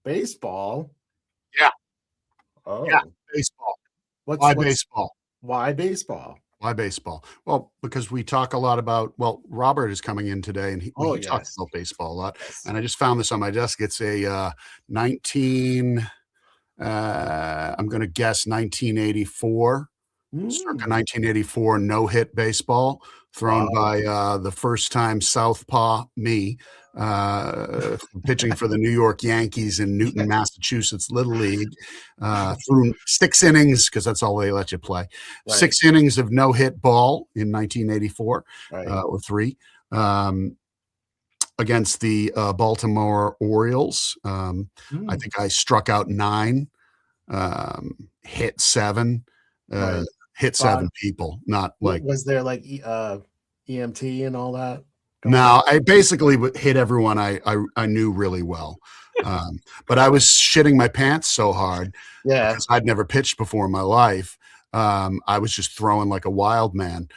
Baseball? Yeah. Yeah. Oh, Baseball. what's Why what's baseball? why baseball? Why baseball? Well, because we talk a lot about, well, Robert is coming in today and Oh, he talks yes, about baseball a lot. yes. And I just found this on my desk. It's a 19, I'm going to guess 1984, circa Mm, 1984 no-hit baseball thrown wow. by the first-time Southpaw, me, pitching for the New York Yankees in Newton, Massachusetts Little League, through 6 innings, because that's all they let you play. Right, 6 innings of no-hit ball in 1984, right. or three, um, against the Baltimore Orioles. I Mm, think I struck out 9, hit 7, uh, right. hit Uh, 7 people, not like, was there like EMT and all that going no, on? I basically hit everyone I knew really well. But I was shitting my pants so hard Yeah. because I'd never pitched before in my life. I was just throwing like a wild man,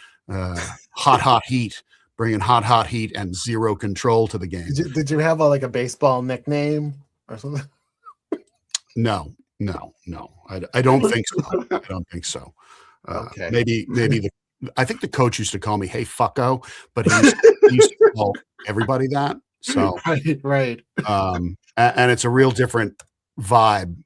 hot heat, bringing hot heat and zero control to the game. Did you have like a baseball nickname or something? No. I don't think so. I don't think so. Okay. Maybe I think the coach used to call me, "Hey, fucko," but he used to call everybody that. So, Right, right. and it's a real different vibe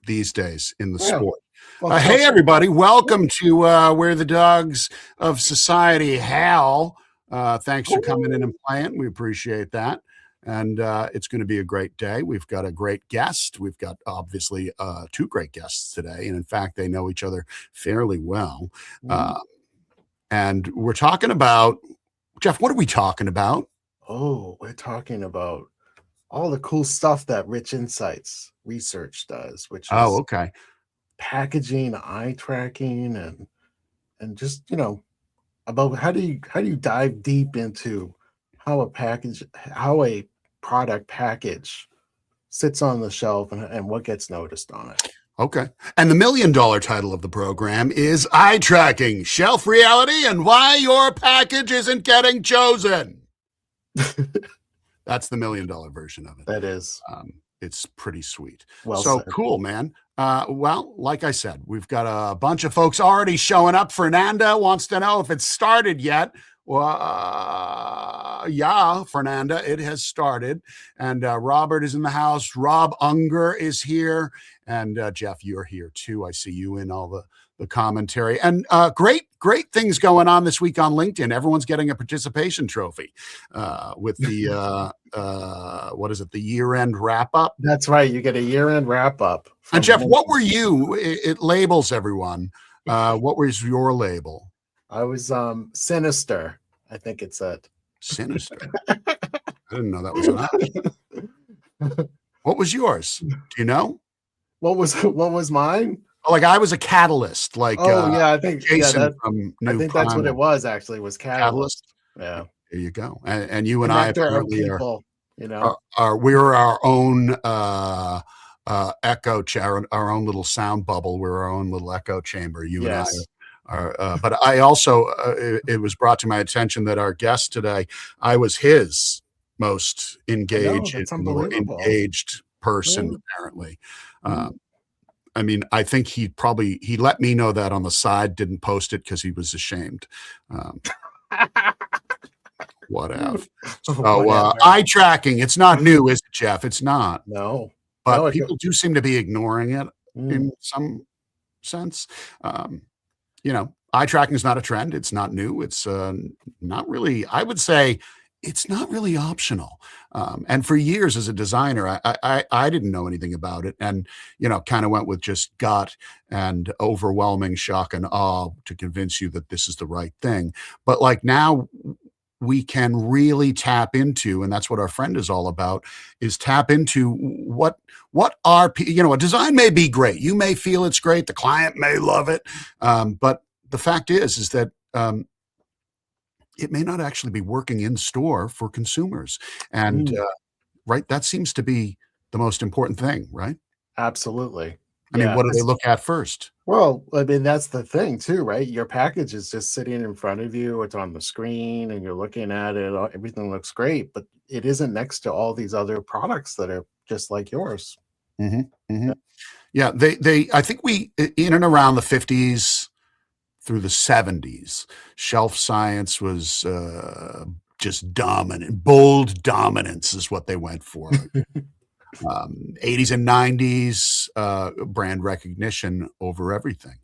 these days in the Yeah. sport. Well, Hey, everybody, welcome to Where the Dogs of Society Howl. Thanks for coming in and playing. We appreciate that. And it's going to be a great day. We've got a great guest. We've got obviously 2 great guests today. And in fact, they know each other fairly well. mm. Uh, and we're talking about, Jeff, what are we talking about? Oh, we're talking about all the cool stuff that Rich Insights Research does, which Oh, is okay. packaging, eye tracking, and just about how do you dive deep into how a product package sits on the shelf and what gets noticed on it. Okay. And the $1 million title of the program is Eye Tracking, Shelf Reality, and Why Your Package Isn't Getting Chosen. That's the $1 million version of it. That is It's pretty sweet. well So said. cool, man. Well, like I said, we've got a bunch of folks already showing up. Fernanda wants to know if it's started yet. Well, yeah, Fernanda, it has started. And Robert is in the house. Rob Unger is here. And Jeff, you're here too. I see you in all the commentary. And great things going on this week on LinkedIn. Everyone's getting a participation trophy with the what is it, the year-end wrap-up. That's right. You get a year-end wrap-up. And Jeff, what were you? It labels everyone. What was your label? I was sinister. I think it said Sinister. I didn't know that was an option. What was yours? Do you know? What was mine? Like I was a catalyst, like Oh yeah, I think Jason from I New think that's what it Primal. was actually, was catalyst. Yeah. There you go. And you and I Connector of apparently people, you know. we're our own echo chamber, our own little sound bubble. We're our own little echo chamber. You and I Yes. are. But I also, it was brought to my attention that our guest today, I was his most I know, engaged that's or unbelievable. engaged person, Mm. apparently. Mm. I mean, I think he let me know that on the side, didn't post it because he was ashamed. Whatever. So Whatever. eye tracking, it's not new, is it, Jeff? It's not. No. But No, people do seem to be ignoring it Mm. in some sense. Eye tracking is not a trend. It's not new. It's not really, I would say, it's not really optional. And for years as a designer, I didn't know anything about it, and kind of went with just gut and overwhelming shock and awe to convince you that this is the right thing. But like now, we can really tap into, and that's what our friend is all about, is tap into what are a design may be great. You may feel it's great. The client may love it. But the fact is that it may not actually be working in store for consumers. And Mm. right, that seems to be the most important thing, right? Absolutely. I mean, Yeah. what do they look at first? Well, I mean, that's the thing too, right? Your package is just sitting in front of you. It's on the screen and you're looking at it. Everything looks great, but it isn't next to all these other products that are just like yours. hmm hmm Yeah, I think we, in and around the 50s through the 70s, shelf science was just dominant. Bold dominance is what they went for. 80s and 90s, brand recognition over everything.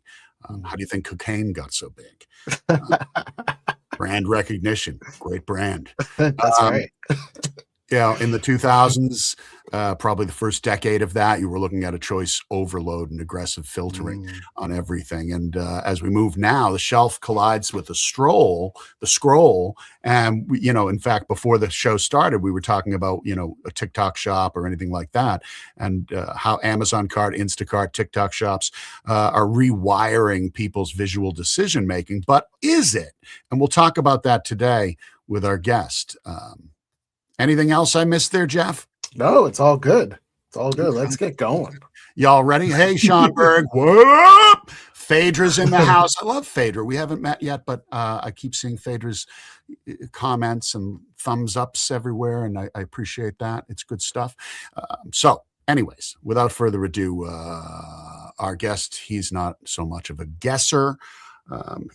How do you think cocaine got so big? Uh, Brand recognition, great brand. That's Um, right. in the 2000s, probably the first decade of that, you were looking at a choice overload and aggressive filtering Mm. on everything. And as we move now, the shelf collides with the scroll. And, in fact, before the show started, we were talking about, a TikTok shop or anything like that, and how Amazon Cart, Instacart, TikTok shops are rewiring people's visual decision making. But is it? And we'll talk about that today with our guest. Anything else I missed there, Jeff? No, it's all good. It's all good. Let's get going. Y'all ready? Hey, Schonberg. What up? Phaedra's in the house. I love Phaedra. We haven't met yet, but I keep seeing Phaedra's comments and thumbs ups everywhere, and I appreciate that. It's good stuff. So, anyways, without further ado, our guest, he's not so much of a guesser.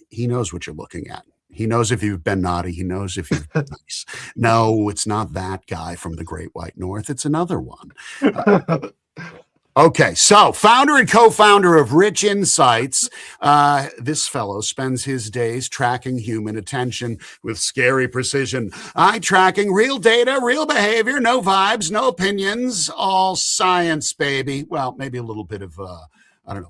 He knows what you're looking at. He knows if you've been naughty. He knows if you've been nice. No, it's not that guy from the Great White North. It's another one. Okay, so founder and co-founder of Rich Insights, this fellow spends his days tracking human attention with scary precision. Eye tracking, real data, real behavior, no vibes, no opinions, all science, baby. Well, maybe a little bit of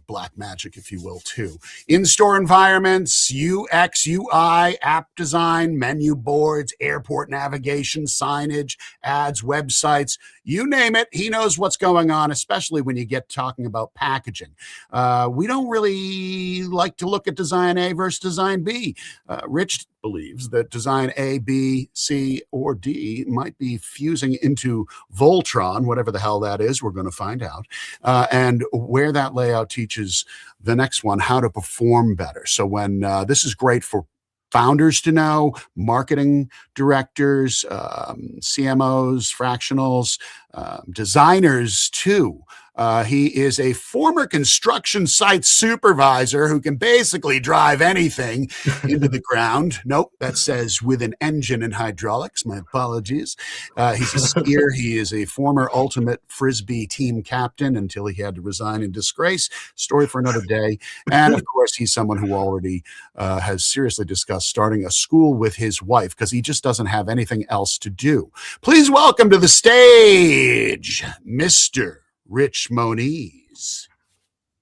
black magic, if you will, too. In-store environments, UX, UI, app design, menu boards, airport navigation, signage, ads, websites, you name it. He knows what's going on, especially when you get talking about packaging. We don't really like to look at design A versus design B. Rich believes that design A, B, C, or D might be fusing into Voltron, whatever the hell that is. We're going to find out. And where that layout teaches the next one how to perform better. So when this is great for founders to know, marketing directors, CMOs, fractionals, designers too. He is a former construction site supervisor who can basically drive anything into the ground. Nope, that says with an engine and hydraulics. My apologies. He's a skier. He is a former ultimate Frisbee team captain until he had to resign in disgrace. Story for another day. And of course, he's someone who already has seriously discussed starting a school with his wife because he just doesn't have anything else to do. Please welcome to the stage, Mr. Rich Moniz.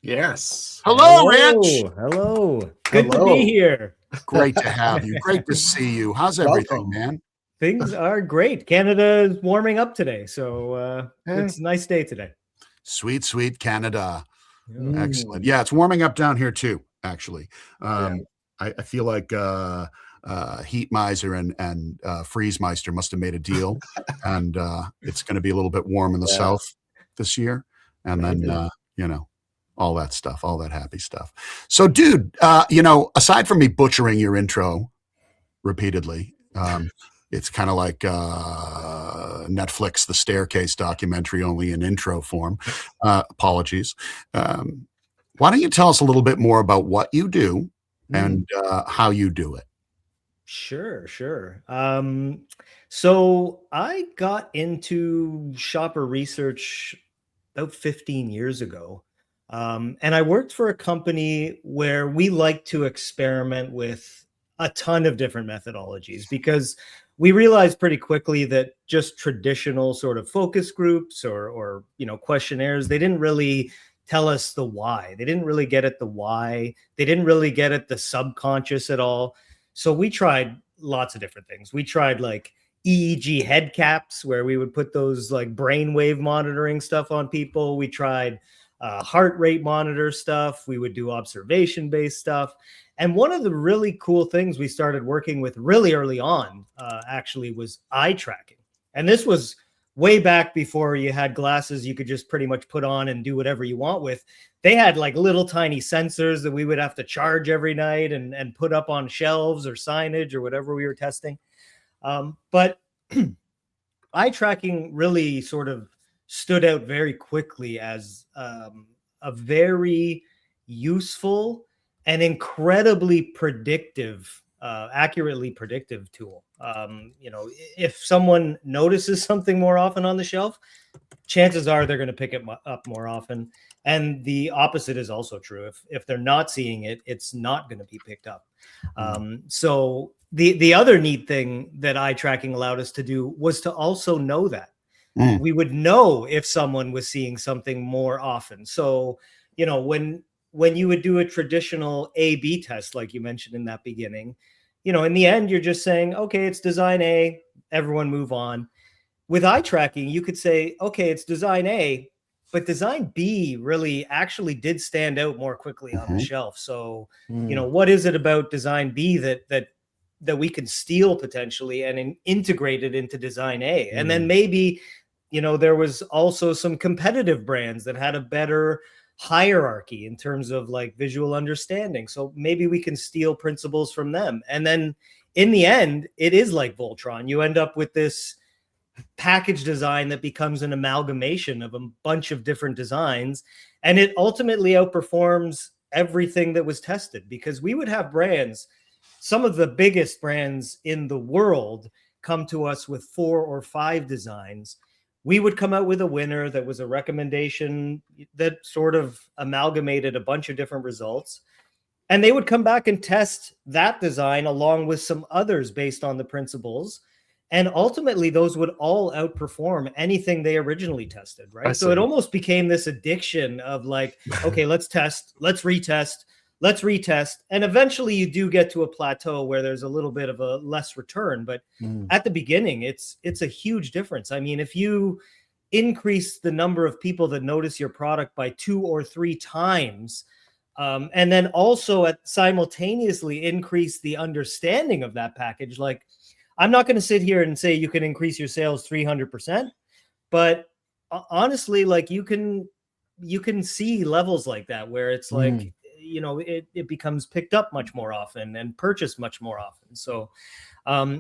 Yes. Hello, Rich. Hello. Good to Hello. be here. Great to have you. Great to see you. How's everything, Welcome. man? Things are great. Canada is warming up today, so it's a nice day today. Sweet, sweet Canada. Mm. Excellent. Yeah, it's warming up down here too, actually. Yeah. I feel like Heat Miser and Freeze Meister must have made a deal, and it's going to be a little bit warm in the south this year, and then all that stuff, all that happy stuff. So, dude, aside from me butchering your intro repeatedly, it's kind of like Netflix, the Staircase documentary, only in intro form. Apologies. Why don't you tell us a little bit more about what you do and how you do it? Sure. So I got into shopper research about 15 years ago. And I worked for a company where we like to experiment with a ton of different methodologies because we realized pretty quickly that just traditional sort of focus groups or questionnaires, they didn't really tell us the why. They didn't really get at the why. They didn't really get at the subconscious at all. So we tried lots of different things. We tried like EEG head caps where we would put those like brainwave monitoring stuff on people. We tried heart rate monitor stuff. We would do observation-based stuff. And one of the really cool things we started working with really early on actually was eye tracking. And this was way back before you had glasses you could just pretty much put on and do whatever you want with. They had like little tiny sensors that we would have to charge every night and put up on shelves or signage or whatever we were testing. But eye tracking really sort of stood out very quickly as a very useful and incredibly predictive, accurately predictive tool. You know, if someone notices something more often on the shelf, chances are they're going to pick it up more often. And the opposite is also true. If they're not seeing it, it's not going to be picked up. So the other neat thing that eye tracking allowed us to do was to also know that. We would know if someone was seeing something more often. So, you know, when you would do a traditional A/B test, like you mentioned in that beginning, you know, in the end, you're just saying, okay, it's design A, everyone move on. With eye tracking, you could say, okay, it's design A, but design B really actually did stand out more quickly on the shelf. So, you know, what is it about design B that we can steal potentially and integrate it into design A? And then maybe, you know, there was also some competitive brands that had a better hierarchy in terms of like visual understanding. So maybe we can steal principles from them. And then in the end, it is like Voltron. You end up with this package design that becomes an amalgamation of a bunch of different designs. And it ultimately outperforms everything that was tested, because we would have brands, some of the biggest brands in the world, come to us with 4 or 5 designs. We would come out with a winner that was a recommendation that sort of amalgamated a bunch of different results. And they would come back and test that design along with some others based on the principles. And ultimately, those would all outperform anything they originally tested, right? So it almost became this addiction of like, okay, let's test, let's retest, let's retest. And eventually you do get to a plateau where there's a little bit of a less return. But at the beginning, it's a huge difference. I mean, if you increase the number of people that notice your product by 2 or 3 times, and then also simultaneously increase the understanding of that package, like, I'm not going to sit here and say you can increase your sales 300%, but honestly, like you can see levels like that where it's like, you know, it becomes picked up much more often and purchased much more often. So,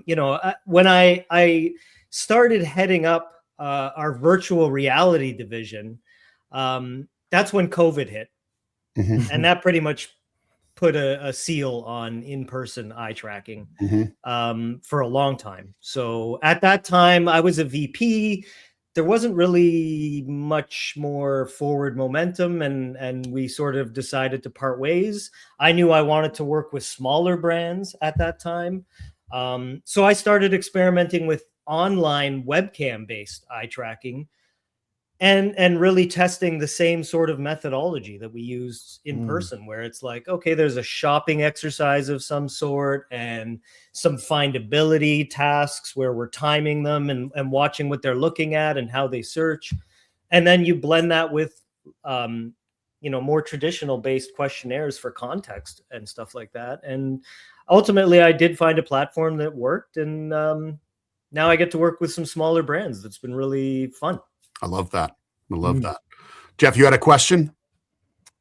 you know, when I started heading up our virtual reality division, that's when COVID hit. And that pretty much put a seal on in-person eye tracking for a long time. So at that time, I was a VP. There wasn't really much more forward momentum, and we sort of decided to part ways. I knew I wanted to work with smaller brands at that time. So I started experimenting with online webcam-based eye tracking, and really testing the same sort of methodology that we used in person, where it's like, okay, there's a shopping exercise of some sort and some findability tasks where we're timing them and watching what they're looking at and how they search. And then you blend that with, you know, more traditional based questionnaires for context and stuff like that. And ultimately I did find a platform that worked. And now I get to work with some smaller brands. That's been really fun. I love that. I love that. Jeff, you had a question?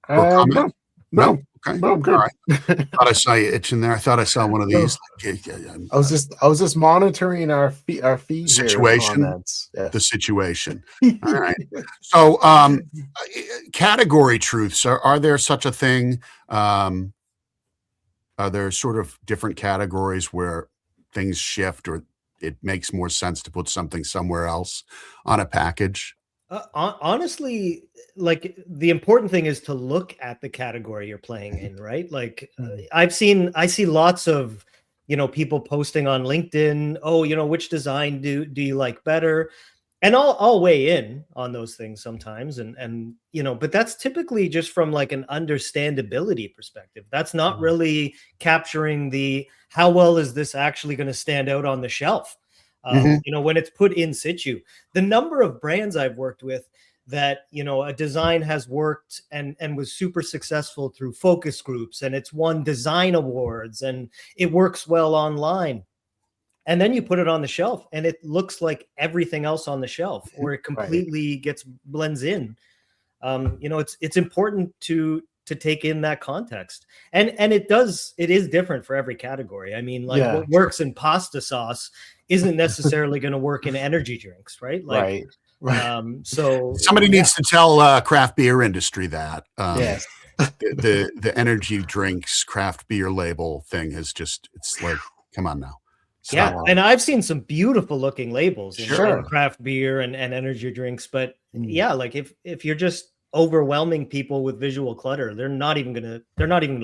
No. Okay. No, I'm good. All right. Thought I saw you itching there. I thought I saw one of these. I was just monitoring our feed situation. Yeah. The situation. All right. So, category truths. Are there such a thing? Are there sort of different categories where things shift, or it makes more sense to put something somewhere else on a package? Honestly, like the important thing is to look at the category you're playing in, right? Like I see lots of, you know, people posting on LinkedIn, oh, you know, which design do you like better? And I'll weigh in on those things sometimes. And, you know, but that's typically just from like an understandability perspective. That's not really capturing how well is this actually going to stand out on the shelf? You know, when it's put in situ, the number of brands I've worked with that, you know, a design has worked and was super successful through focus groups, and it's won design awards and it works well online. And then you put it on the shelf and it looks like everything else on the shelf, or it completely blends in. You know, it's important to take in that context. And it is different for every category. I mean, like what works in pasta sauce isn't necessarily going to work in energy drinks, right? Like Right. So Somebody yeah, needs to tell craft beer industry that Yes. the energy drinks craft beer label thing is just, it's like, come on now. yeah, Stop. and I've seen some beautiful looking labels in Sure. craft beer and energy drinks, but Mm. yeah, like if you're just overwhelming people with visual clutter, they're not even gonna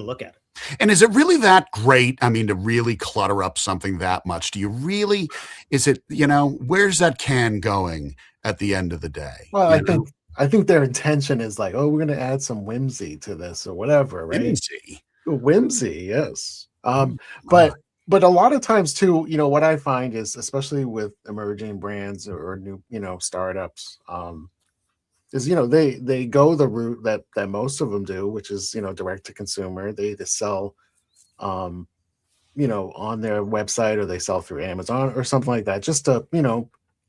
look at it. And is it really that great? I mean, to really clutter up something that much, do you really, is it, where's that can going at the end of the day? Well, You know, I think their intention is like, oh, we're going to add some whimsy to this or whatever, right? whimsy. Whimsy, yes. Oh, my. But a lot of times too, what I find is, especially with emerging brands or new, startups, is they go the route that most of them do, which is direct to consumer. They either sell, um, on their website, or they sell through Amazon or something like that, just to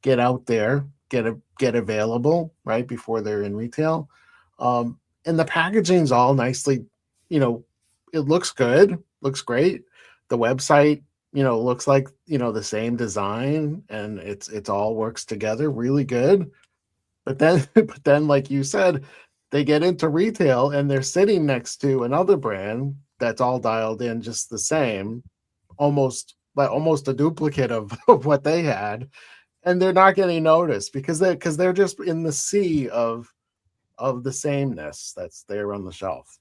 get out there, get available right before they're in retail. And the packaging's all nicely, you know, it looks good, looks great. The website, looks like the same design, and it's all works together really good. But then, but then, like you said, they get into retail and they're sitting next to another brand that's all dialed in just the same, almost a duplicate of what they had, and they're not getting noticed because they're just in the sea of the sameness that's there on the shelf.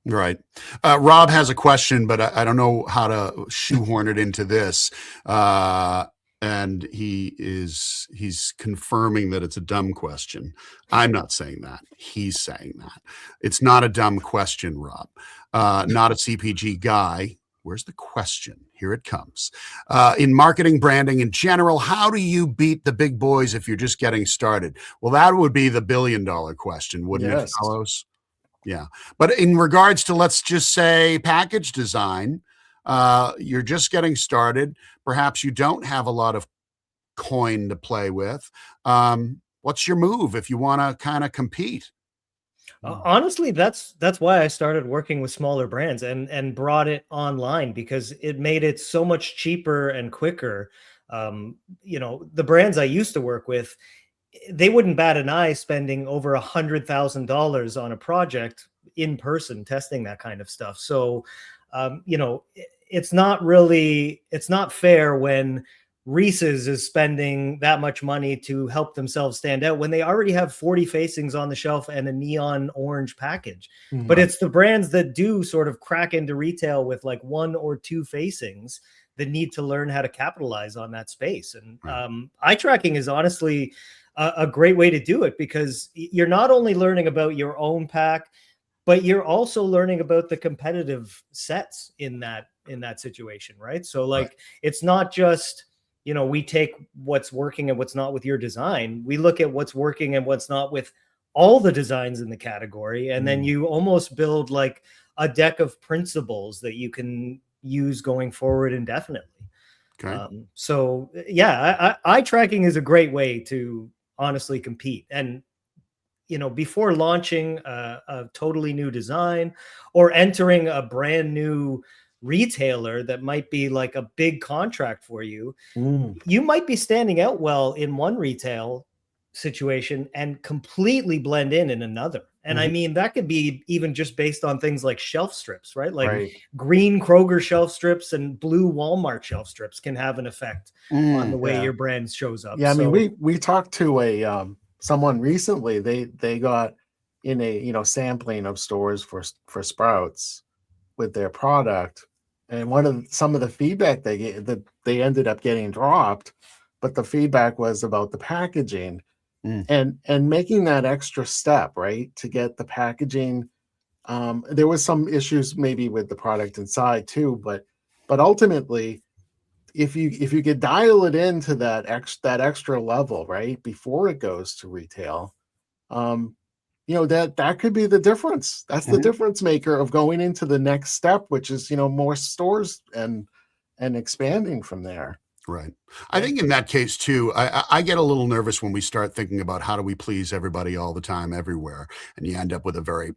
Right. Rob has a question, but I don't know how to shoehorn it into this. And he's confirming that it's a dumb question. I'm not saying that. He's saying that. It's not a dumb question, Rob. Not a CPG guy. Where's the question? Here it comes. In marketing, branding in general, how do you beat the big boys if you're just getting started? Well, that would be the billion-dollar question, wouldn't it, Yes. fellows? Yeah. But in regards to, let's just say, package design, you're just getting started. Perhaps you don't have a lot of coin to play with. What's your move if you want to kind of compete? Honestly, that's why I started working with smaller brands and brought it online, because it made it so much cheaper and quicker. The brands I used to work with, they wouldn't bat an eye spending over $100,000 on a project in person testing that kind of stuff. So, it's not fair when Reese's is spending that much money to help themselves stand out when they already have 40 facings on the shelf and a neon orange package. Mhm. But it's the brands that do sort of crack into retail with like one or two facings that need to learn how to capitalize on that space. And eye tracking is honestly a great way to do it, because you're not only learning about your own pack, but you're also learning about the competitive sets in that situation, right? So like, it's not just, we take what's working and what's not with your design. We look at what's working and what's not with all the designs in the category. And then you almost build like a deck of principles that you can use going forward indefinitely. Okay. So yeah, eye tracking is a great way to honestly compete. And before launching a totally new design or entering a brand new retailer that might be like a big contract for you, you might be standing out well in one retail situation and completely blend in another. And I mean, that could be even just based on things like shelf strips, right? Like green Kroger shelf strips and blue Walmart shelf strips can have an effect on the way your brand shows up. Yeah, I mean, we talked to a someone recently. They got in a sampling of stores for Sprouts with their product, and some of the feedback they get, that they ended up getting dropped, but the feedback was about the packaging and making that extra step, right, to get the packaging. There was some issues maybe with the product inside too, but ultimately, if you could dial it into that extra level, right, before it goes to retail, that could be the difference. That's the difference maker of going into the next step, which is more stores and expanding from there. Right. I think in that case too, I get a little nervous when we start thinking about how do we please everybody all the time, everywhere, and you end up with a very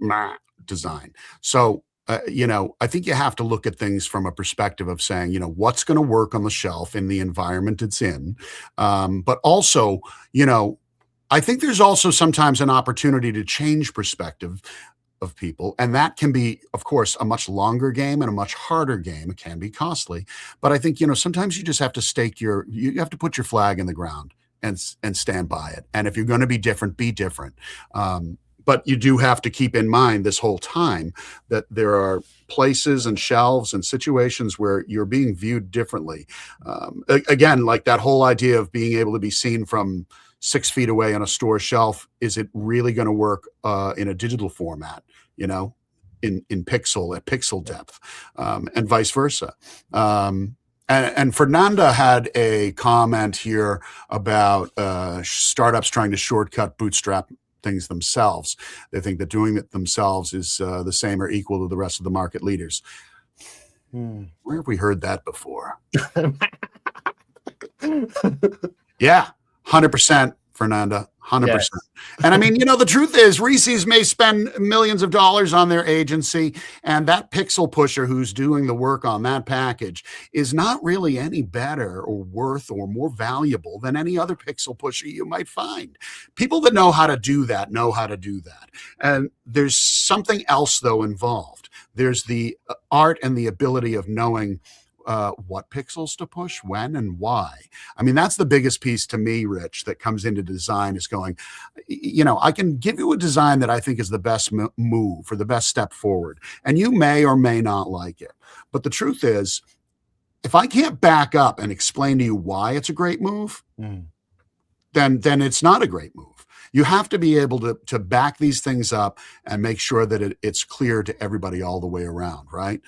design. So, I think you have to look at things from a perspective of saying, what's going to work on the shelf in the environment it's in, but also, I think there's also sometimes an opportunity to change perspective of people. And that can be, of course, a much longer game and a much harder game. It can be costly. But I think, sometimes you just have to you have to put your flag in the ground and stand by it. And if you're going to be different, be different. But you do have to keep in mind this whole time that there are places and shelves and situations where you're being viewed differently. Again, like that whole idea of being able to be seen from 6 feet away on a store shelf. Is it really going to work in a digital format, in pixel depth, and vice versa? And Fernanda had a comment here about startups trying to shortcut bootstrap things themselves. They think that doing it themselves is the same or equal to the rest of the market leaders. Where have we heard that before? Yeah, 100%, Fernanda, 100%. Yes. And I mean, the truth is Reese's may spend millions of dollars on their agency, and that pixel pusher who's doing the work on that package is not really any better or worth or more valuable than any other pixel pusher you might find. People that know how to do that know how to do that. And there's something else, though, involved. There's the art and the ability of knowing what pixels to push, when, and why. I mean, that's the biggest piece to me, Rich, that comes into design is going, I can give you a design that I think is the best move or the best step forward, and you may or may not like it. But the truth is, if I can't back up and explain to you why it's a great move, then it's not a great move. You have to be able to back these things up and make sure that it's clear to everybody all the way around, right?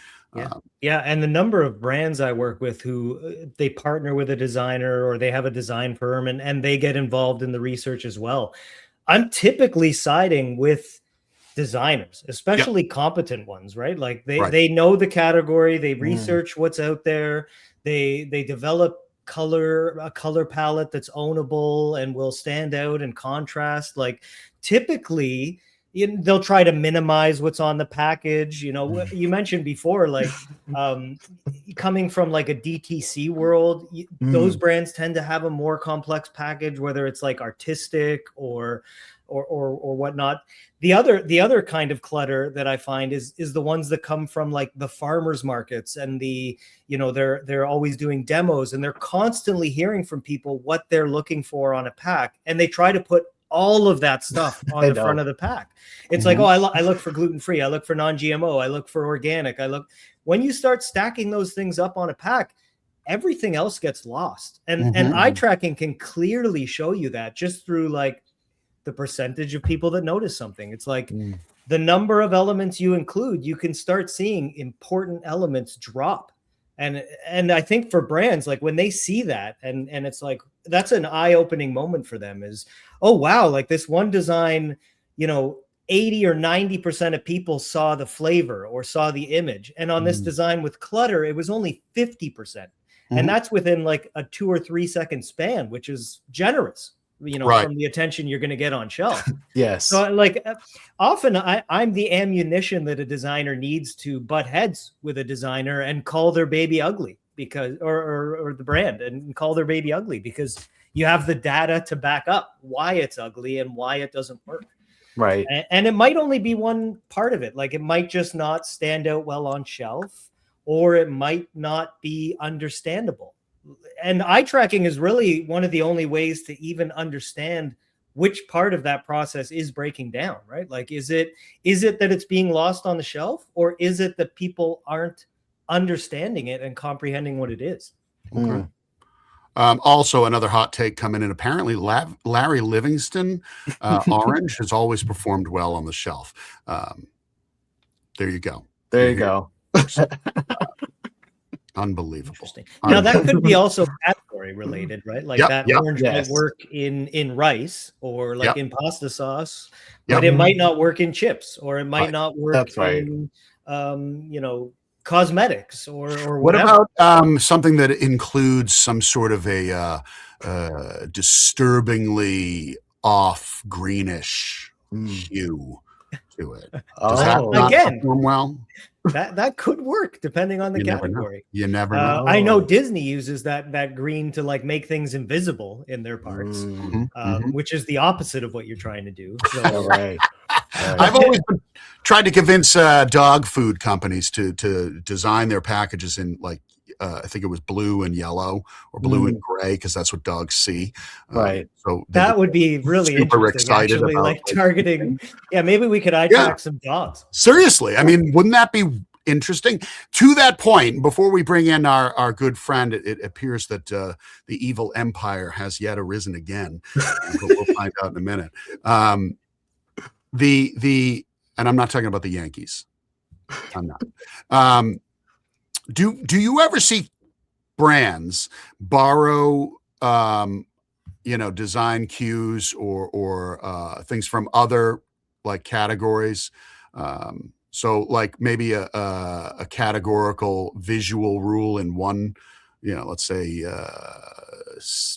Yeah. And the number of brands I work with who they partner with a designer or they have a design firm and they get involved in the research as well. I'm typically siding with designers, especially competent ones, right? Like they know the category, they research what's out there, they develop a color palette that's ownable and will stand out and contrast. Like typically they'll try to minimize what's on the package. You mentioned before, like coming from like a DTC world, those brands tend to have a more complex package, whether it's like artistic or whatnot. The other kind of clutter that I find is the ones that come from like the farmers markets and they're always doing demos and they're constantly hearing from people what they're looking for on a pack, and they try to put all of that stuff on the front of the pack. It's like, I look for gluten-free, I look for non-GMO, I look for organic, when you start stacking those things up on a pack, everything else gets lost. And eye tracking can clearly show you that just through like the percentage of people that notice something. It's like the number of elements you include, you can start seeing important elements drop. And I think for brands, like when they see that and it's like, that's an eye-opening moment for them is, oh, wow, like this one design, 80 or 90% of people saw the flavor or saw the image. And on this design with clutter, it was only 50%. And that's within like a 2 or 3 second span, which is generous, from the attention you're going to get on shelf. Yes. So like often I'm the ammunition that a designer needs to butt heads with a designer and call their baby ugly because, or the brand and call their baby ugly because you have the data to back up why it's ugly and why it doesn't work. Right. And it might only be one part of it. Like it might just not stand out well on shelf, or it might not be understandable. And eye tracking is really one of the only ways to even understand which part of that process is breaking down, right? Like, is it that it's being lost on the shelf, or is it that people aren't understanding it and comprehending what it is? Okay. Also, another hot take coming in. Apparently, Larry Livingston orange has always performed well on the shelf. There you go. There you go. Unbelievable. Interesting. Now that could be also category related, right? Like orange might work in rice or like in pasta sauce, but it might not work in chips, or it might not work in cosmetics or what whatever. about something that includes some sort of a disturbingly off greenish hue to it. Does that Oh, not Again. perform well? That could work depending on the You never know. category. You never know. I know Oh. Disney uses that green to like make things invisible in their parks, Mhm. which is the opposite of what you're trying to do. So, all right. I've always tried to convince dog food companies to design their packages in like I think it was blue and yellow or blue and gray because that's what dogs see. Right. So that would be really super interesting. excited Actually, about, like like- targeting. Yeah, maybe we could eye track some dogs. seriously, I mean, wouldn't that be interesting? To that point, before we bring in our good friend, it appears that the evil empire has yet arisen again. But we'll find out in a minute. And I'm not talking about the Yankees. I'm not. Do you ever see brands borrow design cues or things from other like categories? So like maybe a categorical visual rule in one, let's say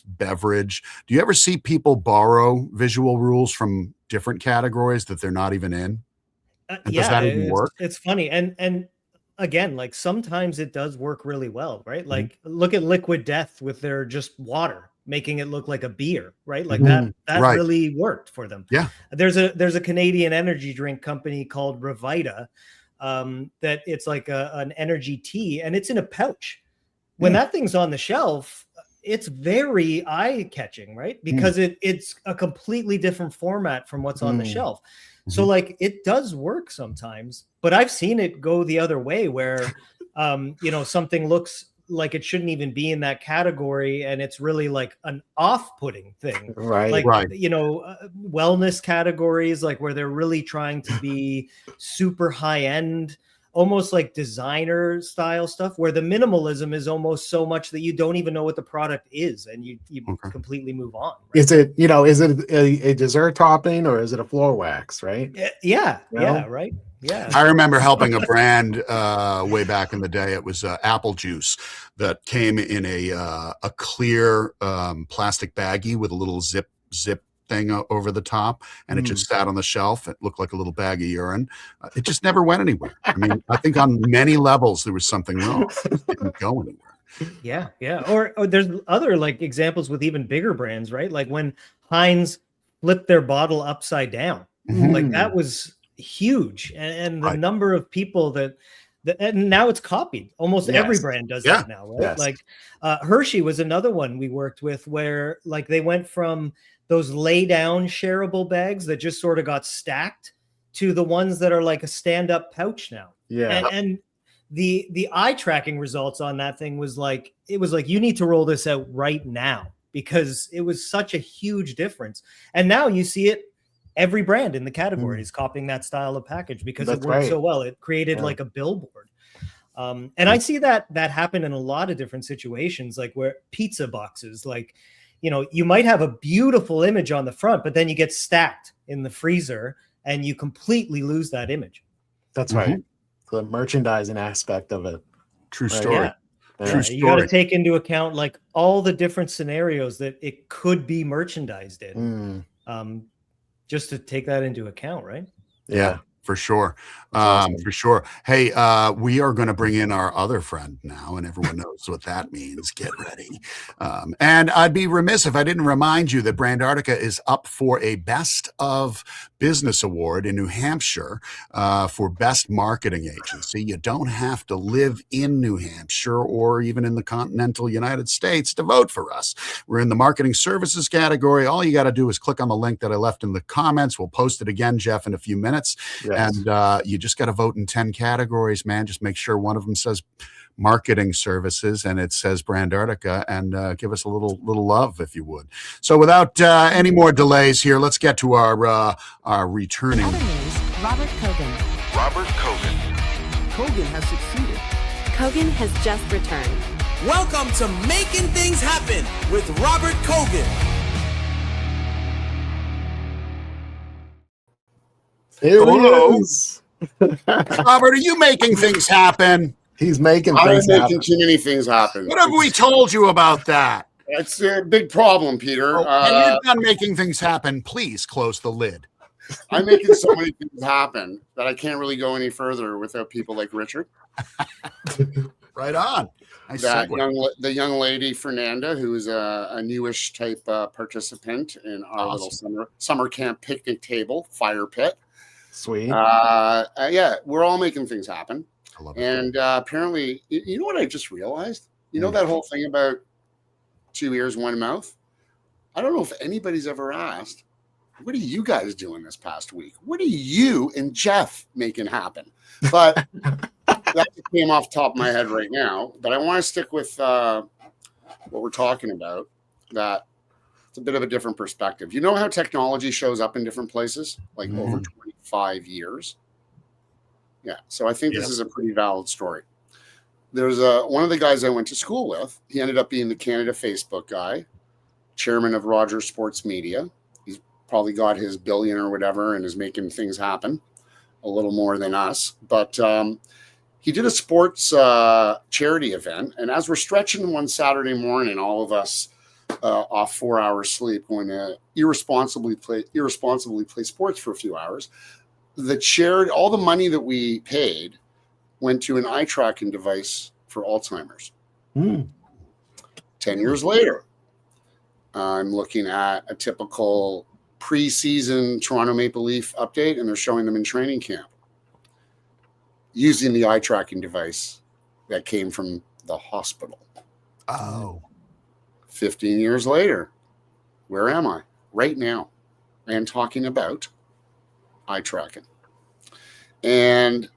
beverage. Do you ever see people borrow visual rules from different categories that they're not even in? And does that even work? It's funny. And again, like sometimes it does work really well, right? Like look at Liquid Death with their just water, making it look like a beer, right? Like that Right. really worked for them. Yeah. There's a Canadian energy drink company called Revita that it's like an energy tea and it's in a pouch. When that thing's on the shelf, it's very eye-catching, right? Because it's a completely different format from what's on the shelf. So like it does work sometimes, but I've seen it go the other way where, something looks like it shouldn't even be in that category. And it's really like an off-putting thing. Right. Like, Right. Wellness categories, like where they're really trying to be super high end, almost like designer style stuff where the minimalism is almost so much that you don't even know what the product is and you completely move on. Right? Is it a dessert topping or is it a floor wax? Right. Yeah. No? Yeah. Right. Yeah. I remember helping a brand way back in the day. It was apple juice that came in a clear plastic baggie with a little zip thing over the top, and it just sat on the shelf. It looked like a little bag of urine. It just never went anywhere. I mean, I think on many levels there was something wrong. It didn't go anywhere. Yeah. Or there's other like examples with even bigger brands, right? Like when Heinz flipped their bottle upside down, like that was huge, and the number of people that and now it's copied. Almost every brand does that now, right? Yes. Like Hershey was another one we worked with where like they went from those lay down shareable bags that just sort of got stacked to the ones that are like a stand-up pouch now. Yeah. And the eye tracking results on that thing was like, you need to roll this out right now because it was such a huge difference. And now you see it, every brand in the category is copying that style of package because it worked so well. It created like a billboard. And I see that happen in a lot of different situations, like where pizza boxes, like, you might have a beautiful image on the front, but then you get stacked in the freezer and you completely lose that image. That's right. The merchandising aspect of it. True Right. story. Yeah. True You got to story. take into account like all the different scenarios that it could be merchandised in, just to take that into account, right? Yeah, for sure. Awesome. For sure. Hey, we are going to bring in our other friend now, and everyone knows what that means. Get ready. And I'd be remiss if I didn't remind you that Brandartica is up for a Best of Business Award in New Hampshire for Best Marketing Agency. You don't have to live in New Hampshire or even in the continental United States to vote for us. We're in the marketing services category. All you got to do is click on the link that I left in the comments. We'll post it again, Jeff, in a few minutes. Yes. And you just got to vote in 10 categories, man. Just make sure one of them says marketing services and it says Brandartica, and give us a little love if you would. So without any more delays here, let's get to our returning. Other news, Robert Kogan. Robert Kogan. Kogan has succeeded. Kogan has just returned. Welcome to Making Things Happen with Robert Kogan. Here Hello. he is. Robert, are you making things happen? He's making I'm things making happen. too many things happen. What have we told you about that? It's a big problem, Peter. When you're done making things happen, please close the lid. I'm making so many things happen that I can't really go any further without people like Richard. Right on. Nice Uh, segue. The young lady Fernanda, who is a newish type participant in our little summer camp picnic table fire pit. Sweet. Yeah, we're all making things happen. I love it. And apparently, you know what I just realized? You know that whole thing about 2 ears, 1 mouth? I don't know if anybody's ever asked, what are you guys doing this past week? What are you and Jeff making happen? But that came off the top of my head right now. But I want to stick with what we're talking about. That it's a bit of a different perspective. You know how technology shows up in different places, like over 25 years? Yeah. So I think this is a pretty valid story. There's one of the guys I went to school with. He ended up being the Canada Facebook guy, chairman of Rogers Sports Media. He's probably got his billion or whatever and is making things happen a little more than us. But he did a sports charity event. And as we're stretching one Saturday morning, all of us off 4 hours sleep, going to irresponsibly play sports for a few hours, all the money that we paid went to an eye tracking device for Alzheimer's. 10 years later, I'm looking at a typical preseason Toronto Maple Leaf update, and they're showing them in training camp using the eye tracking device that came from the hospital. Oh. 15 years later, where am I? Right now. And talking about eye tracking. And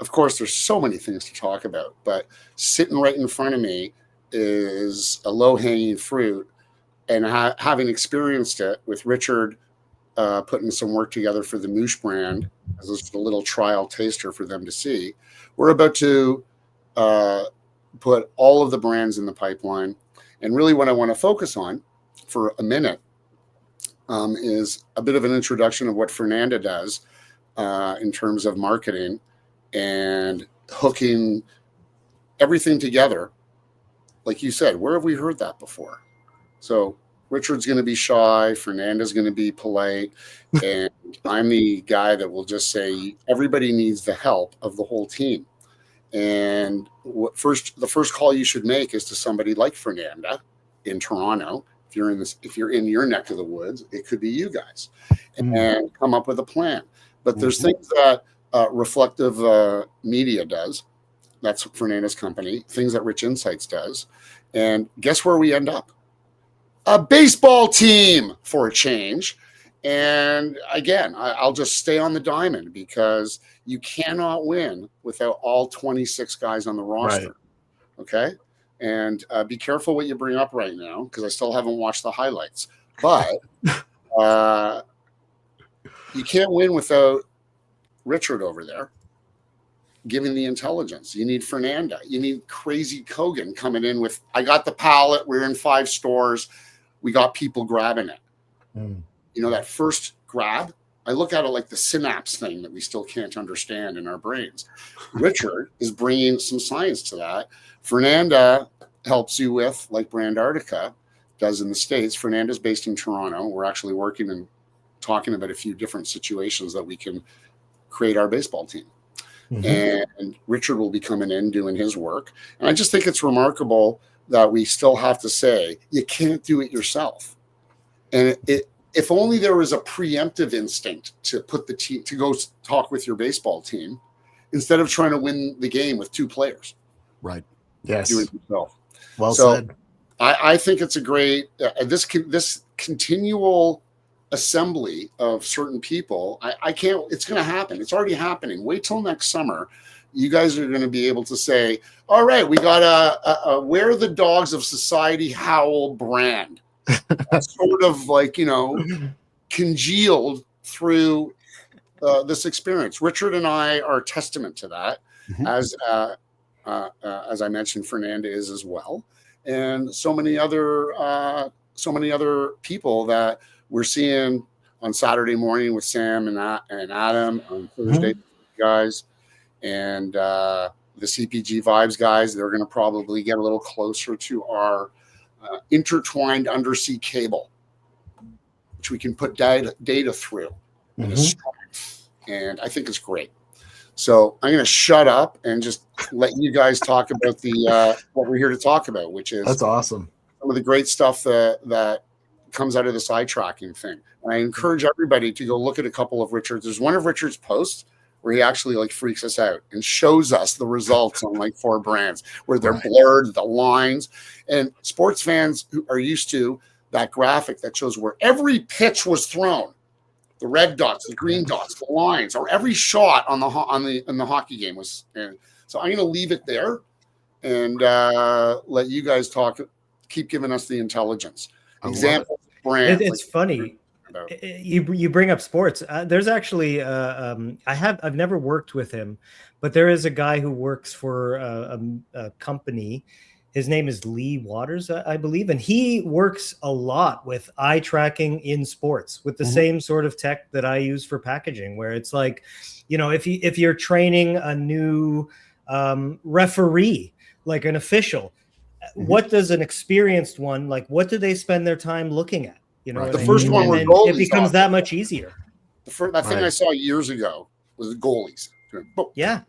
of course, there's so many things to talk about, but sitting right in front of me is a low-hanging fruit. And having experienced it with Richard putting some work together for the Moosh brand as just a little trial taster for them to see, we're about to put all of the brands in the pipeline. And really what I want to focus on for a minute is a bit of an introduction of what Fernanda does in terms of marketing and hooking everything together. Like you said, where have we heard that before? So Richard's going to be shy, Fernanda's going to be polite, and I'm the guy that will just say everybody needs the help of the whole team. And the first call you should make is to somebody like Fernanda in Toronto. If you're in your neck of the woods, it could be you guys, and come up with a plan. But there's things that Reflective Media does. That's Fernanda's company. Things that Rich Insights does. And guess where we end up? A baseball team for a change. And again, I'll just stay on the diamond because you cannot win without all 26 guys on the roster. Right. Okay? And be careful what you bring up right now because I still haven't watched the highlights. But you can't win without Richard over there giving the intelligence. You need Fernanda. You need crazy Kogan coming in with, I got the pallet. We're in 5 stores. We got people grabbing it. You know, that first grab, I look at it like the synapse thing that we still can't understand in our brains. Richard is bringing some science to that. Fernanda helps you with, like Brand Artica does in the States. Fernanda's based in Toronto. We're actually working and talking about a few different situations that we can create our baseball team. And Richard will be coming in doing his work. And I just think it's remarkable that we still have to say, you can't do it yourself. And if only there was a preemptive instinct to put the team, to go talk with your baseball team instead of trying to win the game with 2 players. Right. Yes. Do it yourself. Well said. I think it's a great, this continual assembly of certain people. I can't, it's going to happen. It's already happening. Wait till next summer. You guys are going to be able to say, all right, we got a Where Are the Dogs of Society Howl brand. That's sort of like, you know, congealed through this experience. Richard and I are a testament to that, as I mentioned, Fernanda is as well. And so many other people that we're seeing on Saturday morning with Sam and Adam, on Thursday, guys. And the CPG Vibes guys, they're going to probably get a little closer to our intertwined undersea cable, which we can put data through. and a Mhm. strength, and I think it's great. So I'm going to shut up and just let you guys talk about the what we're here to talk about, which is That's awesome. some of the great stuff that comes out of this eye tracking thing. And I encourage everybody to go look at a couple of Richard's. There's one of Richard's posts where he actually like freaks us out and shows us the results on like 4 brands where they're Right. blurred, the lines. And sports fans who are used to that graphic that shows where every pitch was thrown, the red dots, the green dots, the lines, or every shot on the hockey game was. And so I'm going to leave it there and let you guys talk. Keep giving us the intelligence. Oh, Example brand. It's funny. You bring up sports. There's actually I've never worked with him, but there is a guy who works for a company. His name is Lee Waters, I believe, and he works a lot with eye tracking in sports with the same sort of tech that I use for packaging, where it's like, if you're training a new referee, like an official, what does an experienced one, like, what do they spend their time looking at? Right. What The I first mean? one And were then goalies it becomes off. that much easier. That thing I saw years ago was the goalies. Boom. Yeah.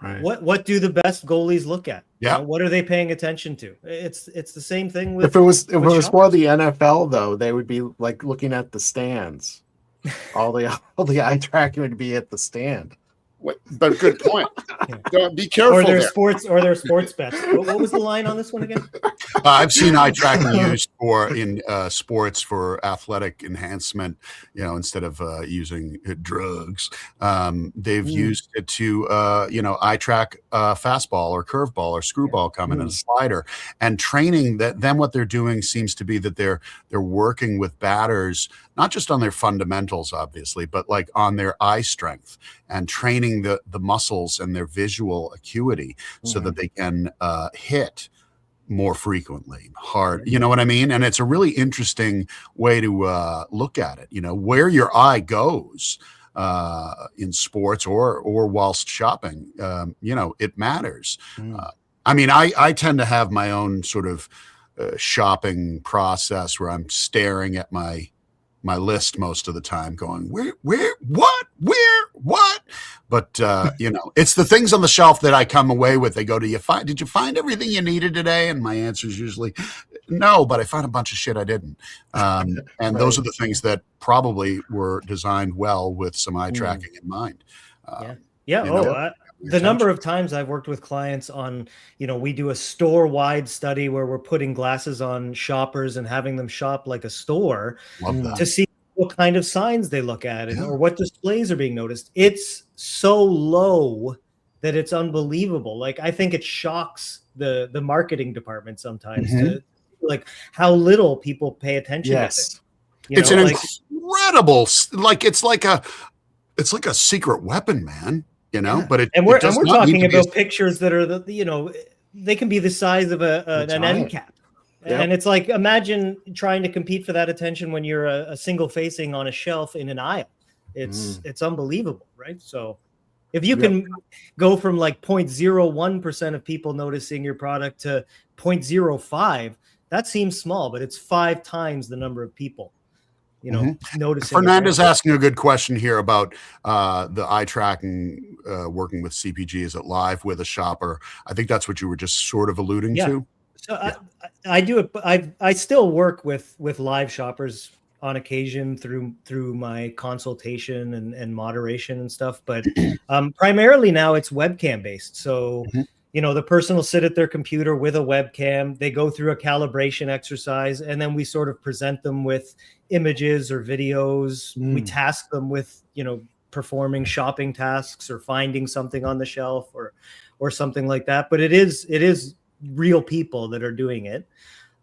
Right. What do the best goalies look at? Yeah. What are they paying attention to? It's the same thing with. If it was for shoppers. the NFL though, they would be like looking at the stands. All the eye tracking would be at the stand. But good point. Be careful or their there. sports bets. What was the line on this one again? I've seen eye tracking used in sports for athletic enhancement. Instead of using drugs, they've used it to eye track fastball or curveball or screwball coming in a slider, and training that. Then what they're doing seems to be that they're working with batters, not just on their fundamentals, obviously, but like on their eye strength and training the muscles and their visual acuity so that they can hit more frequently hard. You know what I mean? And it's a really interesting way to look at it. Where your eye goes in sports or whilst shopping, it matters. I tend to have my own sort of shopping process where I'm staring at my list most of the time going, where, what, but it's the things on the shelf that I come away with. They go, did you find everything you needed today? And my answer is usually no, but I found a bunch of shit I didn't. And those are the things that probably were designed well with some eye tracking in mind. The number of times I've worked with clients on, we do a store-wide study where we're putting glasses on shoppers and having them shop like a store to see what kind of signs they look at or what displays are being noticed. It's so low that it's unbelievable. Like, I think it shocks the marketing department sometimes to like how little people pay attention to it. It's an incredible, it's like a secret weapon, man. But we're talking about pictures that are they can be the size of an end cap. And it's like, imagine trying to compete for that attention when you're a single facing on a shelf in an aisle. It's unbelievable, right? So if you can go from like 0.01% of people noticing your product to 0.05, that seems small, but it's 5 times the number of people. Noticing. Fernanda's asking a good question here about the eye tracking working with CPG. Is it live with a shopper? I think that's what you were just sort of alluding to. So I do it. I still work with live shoppers on occasion through my consultation and moderation and stuff. But primarily now it's webcam based. So the person will sit at their computer with a webcam. They go through a calibration exercise, and then we sort of present them with images or videos. We task them with, performing shopping tasks or finding something on the shelf or something like that. But it is real people that are doing it.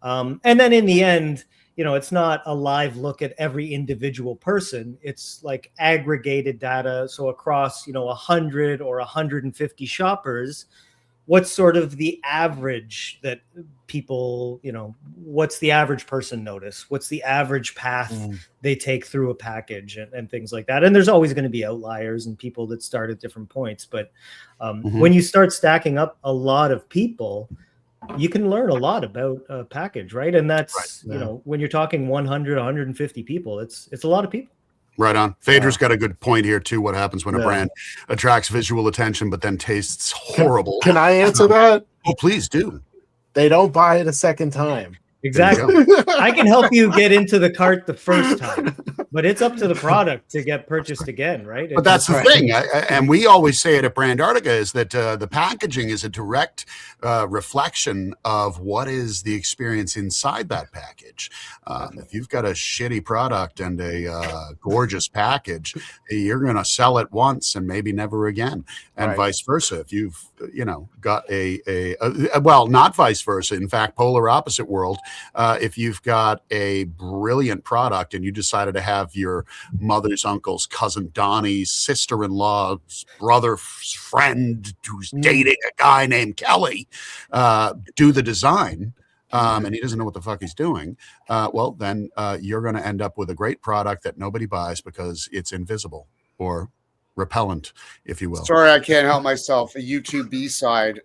And then in the end, it's not a live look at every individual person. It's like aggregated data. So across, 100 or 150 shoppers, what's sort of the average that people, what's the average person notice? What's the average path they take through a package and things like that? And there's always going to be outliers and people that start at different points. But when you start stacking up a lot of people, you can learn a lot about a package, right? And that's, when you're talking 100, 150 people, it's a lot of people. Right on. Phaedra's got a good point here too. What happens when a Yeah. brand attracts visual attention but then tastes horrible? Can I answer that? Oh, please do. They don't buy it a second time. Exactly. I can help you get into the cart the first time, but it's up to the product to get purchased again, right? But that's the thing, and we always say it at Brandartica is that the packaging is a direct reflection of what is the experience inside that package. If you've got a shitty product and a gorgeous package, you're going to sell it once and maybe never again, and vice versa. If you've got well, not vice versa. In fact, polar opposite world. If you've got a brilliant product and you decided to have your mother's uncle's cousin Donnie's sister-in-law's brother's friend who's dating a guy named Kelly do the design, and he doesn't know what the fuck he's doing, well, then you're going to end up with a great product that nobody buys because it's invisible or repellent, if you will. Sorry, I can't help myself. A YouTube B-side.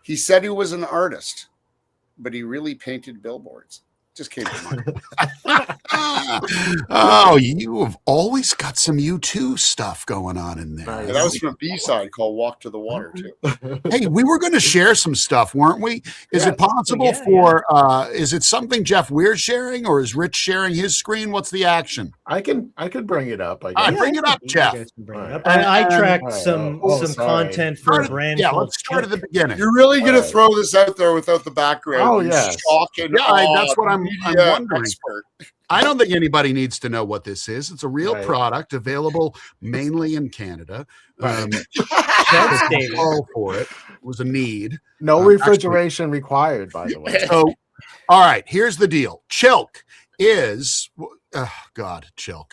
He said he was an artist, but he really painted billboards. Just came to mind. Oh, you have always got some U2 stuff going on in there. Yeah, that was from a B-side called Walk to the Water, too. Hey, we were going to share some stuff, weren't we? Is it possible is it something, Jeff, we're sharing, or is Rich sharing his screen? What's the action? I can bring it up. All right, bring it up, Jeff. I tracked some content for a brand. Yeah, let's start at the beginning. You're really going to throw this out there without the background. Oh, yeah. That's what I'm wondering. Expert. I don't think anybody needs to know what this is. It's a real product available mainly in Canada. Call for it. It was a need. No refrigeration required, by the way. So, all right, here's the deal. Chilk is, Chilk.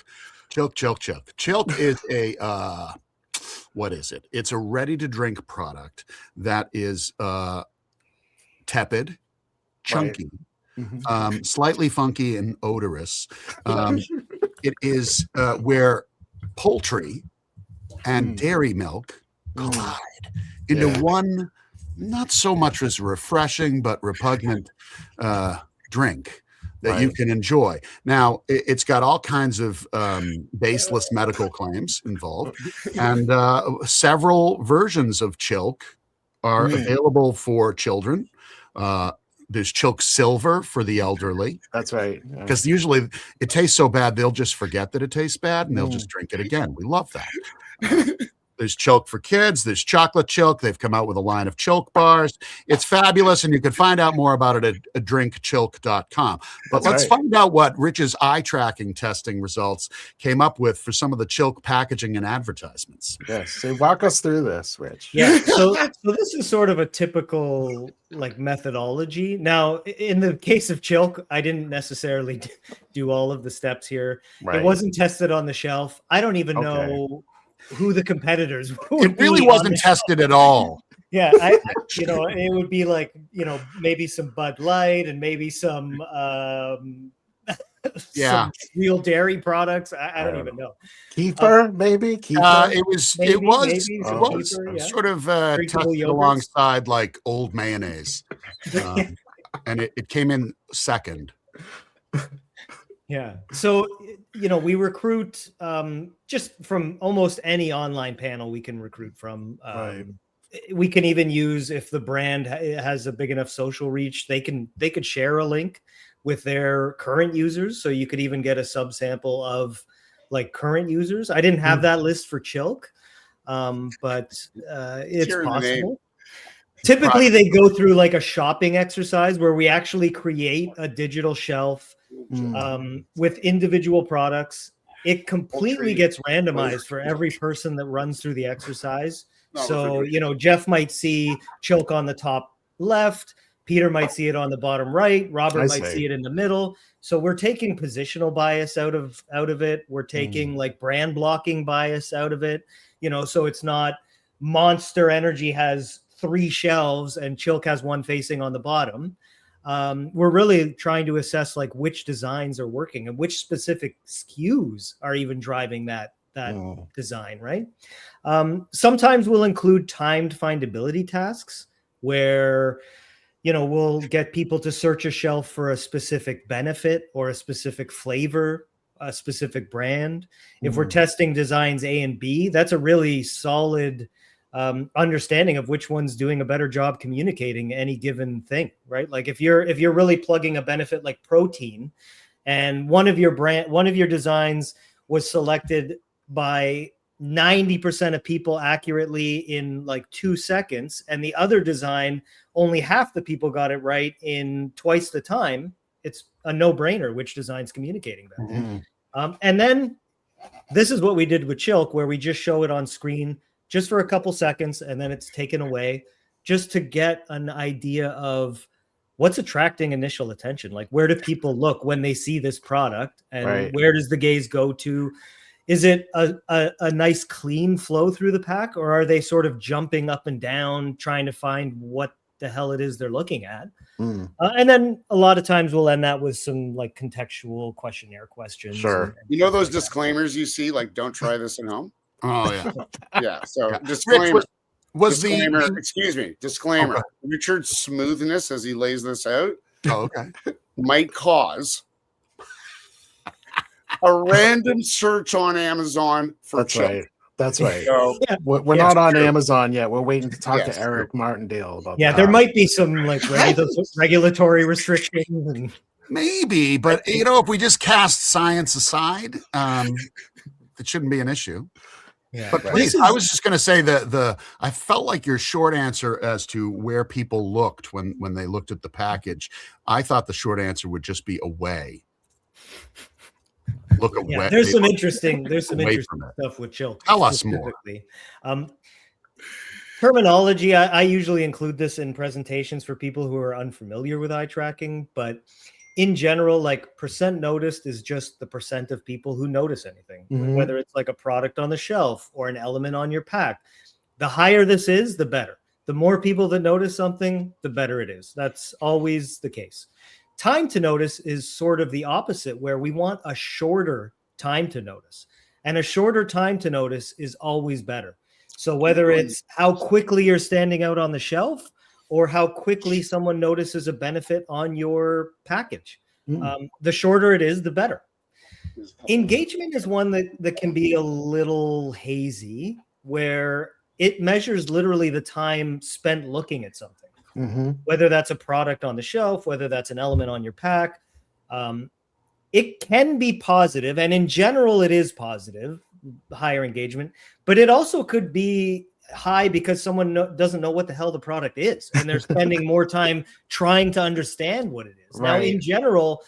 Chilk is a, what is it? It's a ready-to-drink product that is tepid, chunky, slightly funky and odorous. It is where poultry and dairy milk collide into one, not so much as refreshing, but repugnant drink that you can enjoy. Now, it's got all kinds of baseless medical claims involved, and several versions of Chilk are available for children. There's Chilk Silver for the elderly. That's right. Because usually it tastes so bad, they'll just forget that it tastes bad and they'll just drink it again. We love that. There's Chilk for kids. There's chocolate Chilk. They've come out with a line of Chilk bars. It's fabulous, and you can find out more about it at drinkchilk.com. But let's find out what Rich's eye tracking testing results came up with for some of the Chilk packaging and advertisements. Yes. So walk us through this, Rich. Yeah. So this is sort of a typical methodology. Now, in the case of Chilk, I didn't necessarily do all of the steps here. It wasn't tested on the shelf. I don't even know who the competitors would It really wasn't tested at all. Yeah, it would be maybe some Bud Light and maybe some some real dairy products. I don't even know. Kefir, maybe? Kefir? It was Kefir, sort of tested alongside like old mayonnaise. And it came in second. Yeah. So, we recruit just from almost any online panel we can recruit from. We can even use, if the brand has a big enough social reach, they could share a link with their current users. So you could even get a subsample of current users. I didn't have that list for Chilk, but it's possible. Typically, they go through a shopping exercise where we actually create a digital shelf with individual products. It completely gets randomized for every person that runs through the exercise. So, Jeff might see Chilk on the top left, Peter might see it on the bottom right, Robert might see it in the middle. So we're taking positional bias out of it. We're taking brand blocking bias out of it. So it's not Monster Energy has 3 shelves and Chilk has one facing on the bottom. We're really trying to assess which designs are working and which specific SKUs are even driving that design, right? Sometimes we'll include timed findability tasks where, we'll get people to search a shelf for a specific benefit or a specific flavor a specific brand. If we're testing designs A and B, that's a really solid understanding of which one's doing a better job communicating any given thing, right? Like if you're really plugging a benefit like protein, and one of your designs was selected by 90% of people accurately in like 2 seconds, and the other design only half the people got it right in twice the time, it's a no-brainer which design's communicating that. And then this is what we did with Chilk, where we just show it on screen just for a couple seconds, and then it's taken away just to get an idea of what's attracting initial attention. Like, where do people look when they see this product, and where does the gaze go to? Is it a nice clean flow through the pack, or are they sort of jumping up and down trying to find what the hell it is they're looking at? And then a lot of times we'll end that with some like contextual questionnaire questions. Sure. You know those disclaimers you see, like "Don't try this at home." Oh yeah. Yeah. So Rich, disclaimer. disclaimer. Excuse me. Disclaimer. Okay. Richard's smoothness as he lays this out Okay. might cause a random search on Amazon for That's Chilk. right. That's right. So We're Yeah, not on true. Amazon yet. We're waiting to talk Yes, to Eric Martindale about Yeah, that. there might be some like regulatory restrictions. And Maybe, but you know, if we just cast science aside, it shouldn't be an issue. yeah, But Right. please, I was just going to say that I felt like your short answer as to where people looked when they looked at the package. I thought the short answer would just be away. Look away. there's some interesting away from it. stuff with Chilk. Tell us more. specifically. Terminology, I usually include this in presentations for people who are unfamiliar with eye tracking, but in general, like percent noticed is just the percent of people who notice anything, whether it's like a product on the shelf or an element on your pack. The higher this is, the better. The more people that notice something, the better it is. That's always the case. Time to notice is sort of the opposite, where we want a shorter time to notice. And a shorter time to notice is always better. So whether it's how quickly you're standing out on the shelf or how quickly someone notices a benefit on your package, the shorter it is, the better. Engagement is one that can be a little hazy, where it measures literally the time spent looking at something, whether that's a product on the shelf, whether that's an element on your pack. It can be positive, and in general, it is positive, higher engagement, but it also could be high because someone doesn't know what the hell the product is, and they're spending more time trying to understand what it is. Now, in general,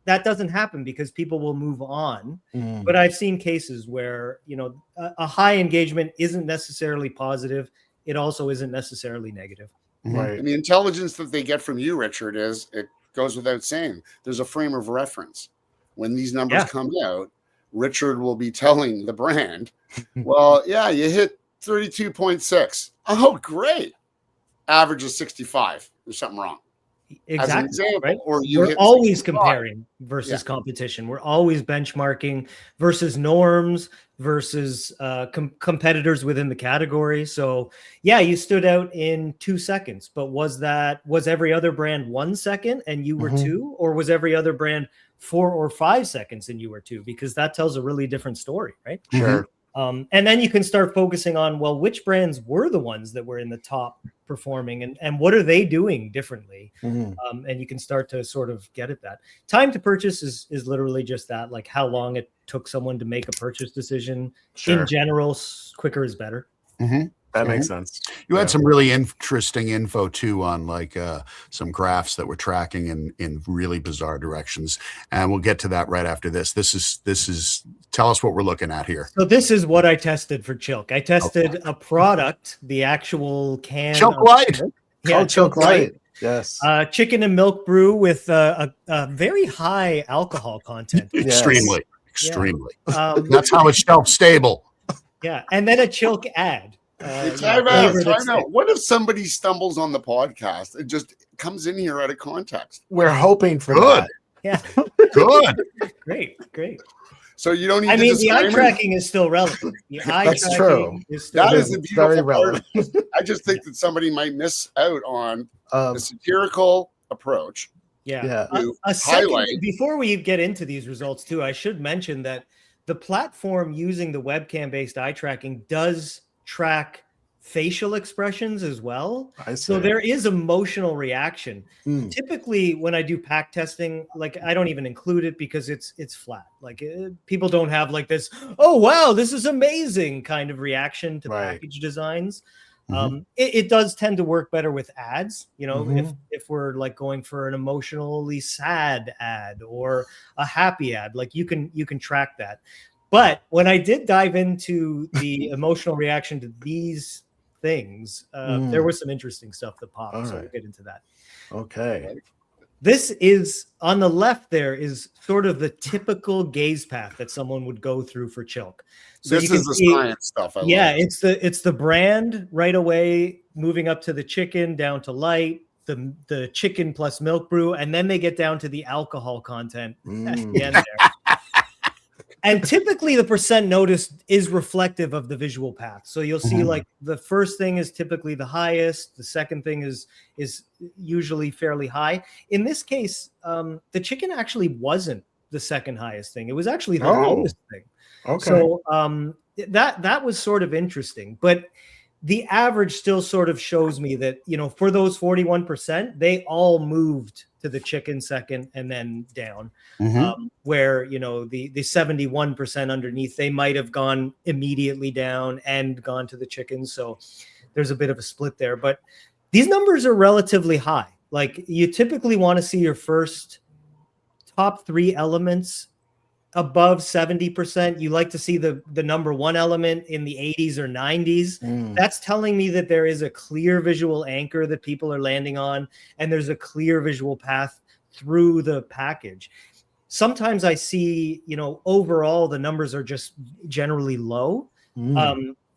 that doesn't happen because people will move on. But I've seen cases where, you know, a high engagement isn't necessarily positive. It also isn't necessarily negative. Right. And the intelligence that they get from you, Richard, is, it goes without saying, there's a frame of reference. When these numbers come out, Richard will be telling the brand, well, yeah, you hit 32.6. Oh, great. Average is 65. There's something wrong. Exactly. As an example, right? or you We're hit always 65. comparing versus competition. We're always benchmarking versus norms versus competitors within the category. So yeah, you stood out in 2 seconds, but was every other brand 1 second and you were 2, or was every other brand 4 or 5 seconds and you were 2? Because that tells a really different story, right? Sure. And then you can start focusing on, well, which brands were the ones that were in the top performing, and what are they doing differently? And you can start to sort of get at that. Time to purchase is literally just that, like how long it took someone to make a purchase decision. Sure. In general, quicker is better. That makes sense. You had some really interesting info too on like some graphs that were tracking in really bizarre directions, and we'll get to that right after this. This is tell us what we're looking at here. So this is what I tested for Chilk. I tested a product, the actual can. Chilk Light. Yeah, Chilk Light. Yes. Chicken and milk brew with a very high alcohol content. Extremely. Yeah. That's how it's shelf stable. Yeah, and then a Chilk ad. Time out. What if somebody stumbles on the podcast and just comes in here out of context? We're hoping for Good. that. Yeah, Good. great. So you don't need. I mean, the eye disclaimer? tracking is still relevant. The eye That's tracking true. is still That It is is the beautiful very part. relevant. I just think that somebody might miss out on the satirical approach Yeah. Yeah. A second, highlight. before we get into these results too, I should mention that the platform using the webcam-based eye tracking does track facial expressions as well. I So see. there is emotional reaction. Mm. Typically, when I do pack testing, like I don't even include it because it's flat. Like people don't have like this, oh wow, this is amazing kind of reaction to Right. package designs. Mhm. It does tend to work better with ads, you know, Mhm. if we're like going for an emotionally sad ad or a happy ad, like you can track that. But when I did dive into the emotional reaction to these things, there was some interesting stuff that popped. All So right. we'll get into that. Okay. This is on the left. There is sort of the typical gaze path that someone would go through for Chilk. So This you can is the see, science stuff. I yeah, love. it's the brand right away, moving up to the chicken, down to light, the chicken plus milk brew, and then they get down to the alcohol content at the end there. And typically the percent noticed is reflective of the visual path. So you'll see like the first thing is typically the highest. The second thing is usually fairly high. In this case, the chicken actually wasn't the second highest thing. It was actually the lowest thing. Okay. So that was sort of interesting, but the average still sort of shows me that, you know, for those 41%, they all moved to the chicken second and then down. Where, you know, the 71% underneath, they might have gone immediately down and gone to the chicken. So there's a bit of a split there, but these numbers are relatively high. Like you typically want to see your first top 3 elements above 70%. You like to see the number 1 element in the 80s or 90s. That's telling me that there is a clear visual anchor that people are landing on, and there's a clear visual path through the package. Sometimes I see, you know, overall the numbers are just generally low.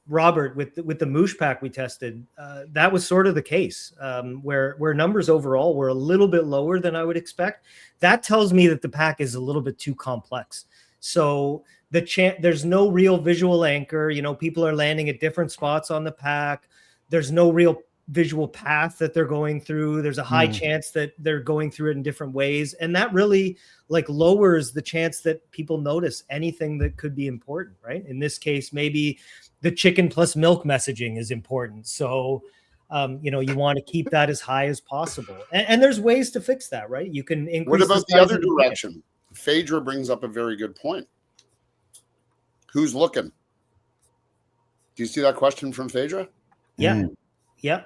Robert, with the moosh pack we tested, that was sort of the case, where numbers overall were a little bit lower than I would expect. That tells me that the pack is a little bit too complex. So there's no real visual anchor. You know, people are landing at different spots on the pack. There's no real visual path that they're going through. There's a high chance that they're going through it in different ways, and that really like lowers the chance that people notice anything that could be important, right? In this case, maybe the chicken plus milk messaging is important. So, you know, you want to keep that as high as possible. And there's ways to fix that, right? You can increase. What about the size other of the direction? Phaedra brings up a very good point. Who's looking? Do you see that question from Phaedra? Yeah. Yeah.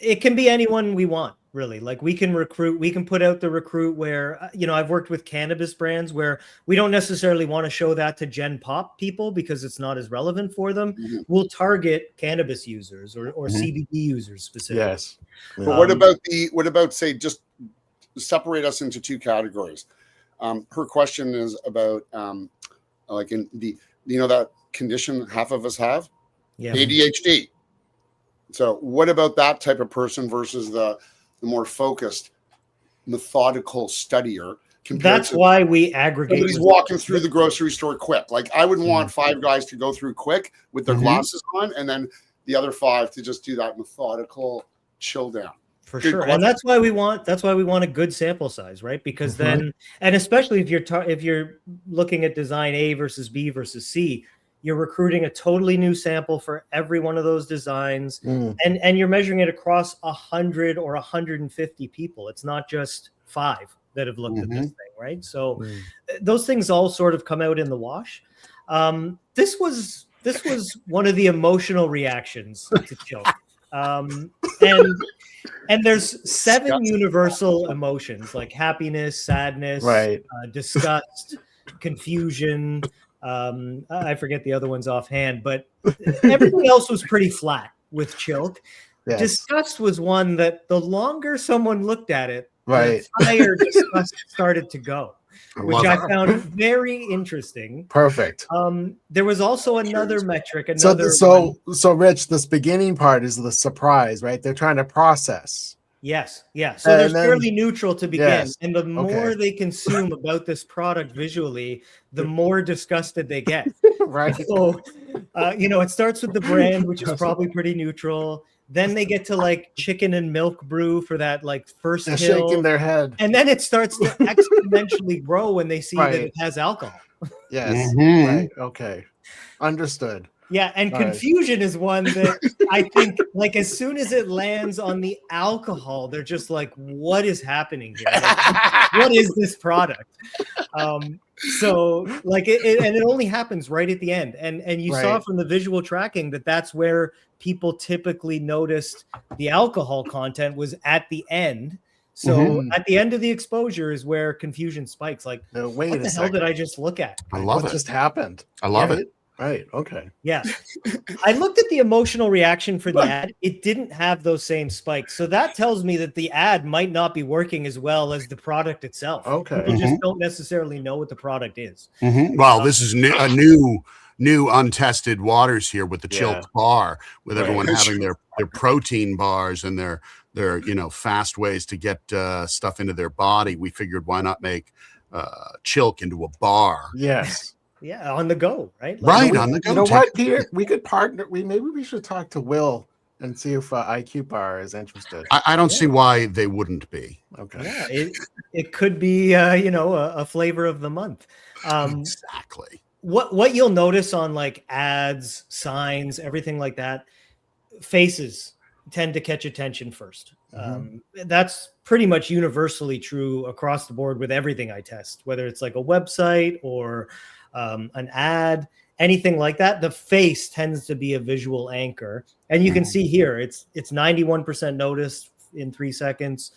It can be anyone we want, really. Like we can put out the recruit where, you know, I've worked with cannabis brands where we don't necessarily want to show that to Gen Pop people because it's not as relevant for them. We'll target cannabis users or CBD users specifically. Yes. But what about say, just separate us into 2 categories. Her question is about like in the, you know, that condition half of us have, ADHD. So what about that type of person versus the more focused, methodical studier? That's why we aggregate. Somebody's walking through the grocery store quick. Like I would want 5 guys to go through quick with their glasses on, and then the other 5 to just do that methodical chill down. For sure. And that's why we want a good sample size, right? Because then, and especially if you're looking at design A versus B versus C, you're recruiting a totally new sample for every one of those designs, and you're measuring it across 100 or 150 people. It's not just 5 that have looked at this thing, right? So those things all sort of come out in the wash. This was one of the emotional reactions to Chill. And there's 7 universal emotions like happiness, sadness, disgust, confusion. I forget the other ones offhand, but everything else was pretty flat with Chilk. Yes. Disgust was one that the longer someone looked at it, the higher disgust started to go, which I found very interesting. Perfect. There was also another metric. So Rich, this beginning part is the surprise, right? They're trying to process. Yes. Yeah. So they're fairly neutral to begin. Yes. And the more they consume about this product visually, the more disgusted they get. Right. So, you know, it starts with the brand, which is probably pretty neutral. Then they get to like chicken and milk brew for that like first They're hill. shaking their head. And then it starts to exponentially grow when they see that Right. it has alcohol. Yes. Mhm. Right. Okay. Understood. Yeah, and Right. confusion is one that I think, like, as soon as it lands on the alcohol, they're just like, "What is happening here? Like, what is this product?" So, like, and it only happens right at the end. And you saw Right. from the visual tracking that that's where people typically noticed the alcohol content was at the end. So Mhm. at the end of the exposure is where confusion spikes. Like, Wait what a the hell second. did I just look at? I love What it. just happened? I love Right? it. Right. Okay. Yeah. I looked at the emotional reaction for the ad. It didn't have those same spikes. So that tells me that the ad might not be working as well as the product itself. Okay. People just don't necessarily know what the product is. Well, this is new untested waters here with the Chilk Yeah. bar, with Right. everyone having their protein bars and their fast ways to get stuff into their body. We figured, why not make Chilk into a bar? Yes. Yeah, on the go, right? Right, we- on the go. You know what, Peter? We could partner. Maybe we should talk to Will and see if IQ Bar is interested. I don't see why they wouldn't be. Okay. Yeah, it could be a flavor of the month. Exactly. What you'll notice on like ads, signs, everything like that, faces tend to catch attention first. That's pretty much universally true across the board with everything I test, whether it's like a website or an ad, anything like that. The face tends to be a visual anchor, and you can see here it's 91% noticed in 3 seconds.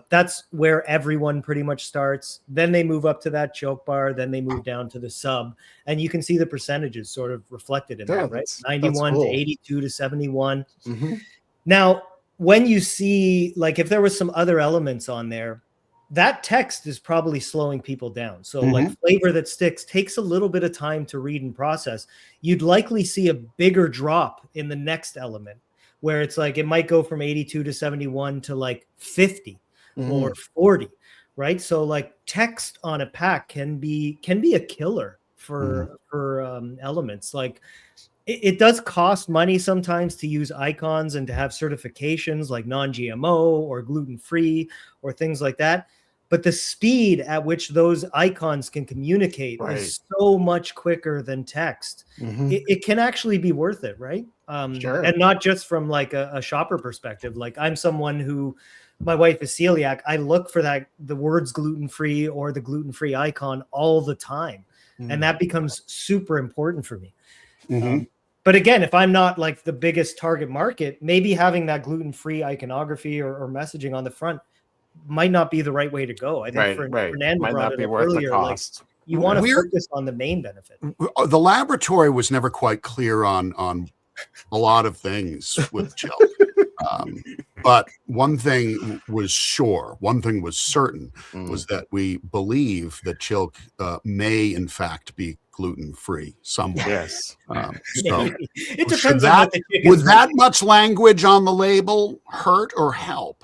That's where everyone pretty much starts. Then they move up to that choke bar. Then they move down to the sub, and you can see the percentages sort of reflected in Yeah, that, right? that's 91 cool. to 82 to 71. Mhm. Now, when you see, like, if there was some other elements on there, that text is probably slowing people down. So, like, flavor that sticks takes a little bit of time to read and process. You'd likely see a bigger drop in the next element, where it's like it might go from 82 to 71 to like 50 or 40, right? So, like, text on a pack can be a killer for elements. Like, it does cost money sometimes to use icons and to have certifications like non-GMO or gluten-free or things like that. But the speed at which those icons can communicate is so much quicker than text. It can actually be worth it, right? Sure. And not just from like a shopper perspective. Like, I'm someone who, my wife is celiac. I look for the words gluten-free or the gluten-free icon all the time. And that becomes super important for me. But again, if I'm not like the biggest target market, maybe having that gluten-free iconography or messaging on the front might not be the right way to go. I think Fernando Might brought not it be up worth the earlier. Like, cost. you want to We're- focus on the main benefit. The laboratory was never quite clear on a lot of things with Chilk. But one thing was sure, one thing was certain, was that we believe that Chilk may in fact be gluten-free somewhere. Yes. So It depends on what the chicken's would that much language on the label hurt or help?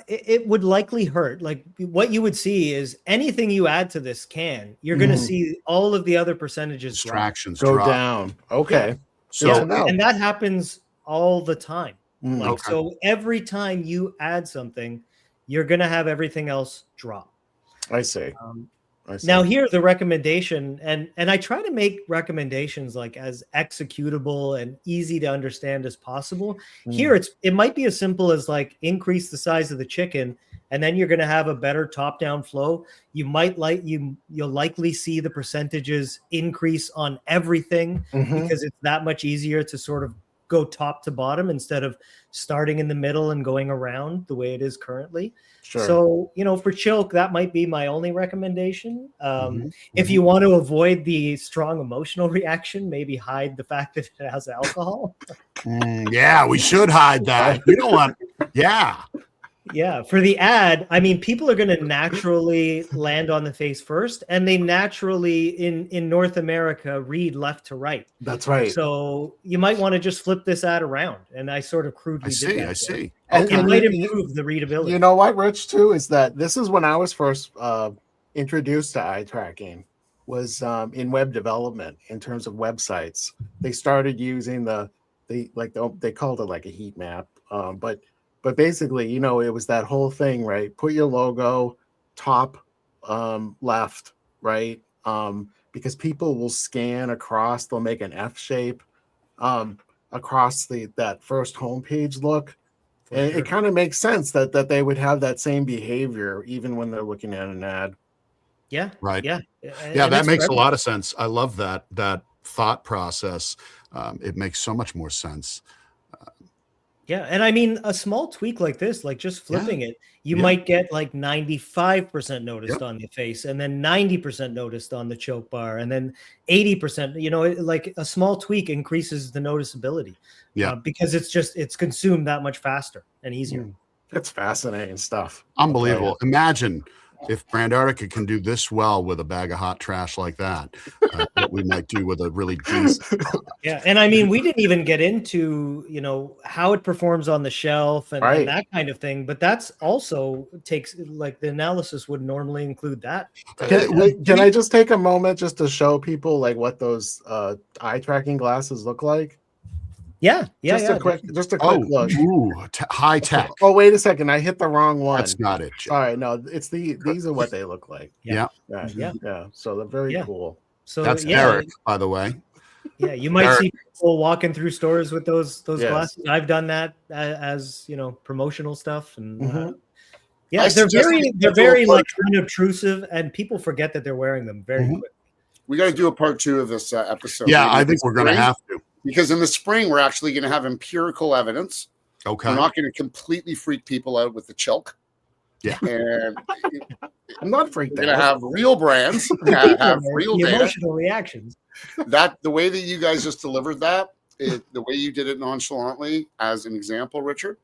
It would likely hurt. Like, what you would see is anything you add to this can, you're going to see all of the other percentages drop. Distractions Go drop. down. Okay. So Good to know. And that happens all the time. Like, Okay. so every time you add something, you're going to have everything else drop. I see. I see. Now, here the recommendation, and I try to make recommendations like as executable and easy to understand as possible. Here, it might be as simple as like increase the size of the chicken, and then you're going to have a better top-down flow. You might you'll likely see the percentages increase on everything because it's that much easier to sort of go top to bottom instead of starting in the middle and going around the way it is currently. Sure. So, for Chilk, that might be my only recommendation. If you want to avoid the strong emotional reaction, maybe hide the fact that it has alcohol. Yeah, we should hide that. We don't want. Yeah. Yeah, for the ad, I mean, people are going to naturally land on the face first, and they naturally in North America read left to right. That's right. So you might want to just flip this ad around, and I sort of crudely did that. I see. And- It and might you- improve the readability. You know what, Rich, too, is that this is when I was first introduced to eye tracking, was in web development in terms of websites. They started using the they called it like a heat map. But basically, you know, it was that whole thing, right? Put your logo top left, right? Because people will scan across, they'll make an F shape across that first homepage look. And it kind of makes sense that they would have that same behavior even when they're looking at an ad. Yeah. Right. Yeah. Yeah, that makes a lot of sense. I love that thought process. It makes so much more sense. Yeah. And I mean, a small tweak like this, like just flipping it, you might get like 95% noticed on the face, and then 90% noticed on the choke bar, and then 80%, you know, like a small tweak increases the noticeability. Yeah. Because it's consumed that much faster and easier. It's fascinating stuff. Unbelievable. Imagine if Brand Artica can do this well with a bag of hot trash like that, what we might do with a really decent product. Yeah. And I mean, we didn't even get into, you know, how it performs on the shelf and that kind of thing. But that's also takes, like, the analysis would normally include that. Can I just take a moment just to show people like what those eye tracking glasses look like? Yeah. Just a quick look. Ooh, high tech. Oh, wait a second. I hit the wrong one. That's not it, Jeff. All right. No, it's these are what they look like. Yeah. So they're very cool. So that's Eric, by the way. Yeah, you might see people walking through stores with those glasses. I've done that as, you know, promotional stuff, and they're very like unobtrusive, and people forget that they're wearing them very quickly. We got to do a part 2 of this episode. Yeah, I think we're going to have to. Because in the spring, we're actually going to have empirical evidence. Okay. We're not going to completely freak people out with the chilk. Yeah. And I'm not freaked out. We're going to have real brands, have real data. Emotional reactions. The way that you guys just delivered that, the way you did it nonchalantly, as an example, Richard,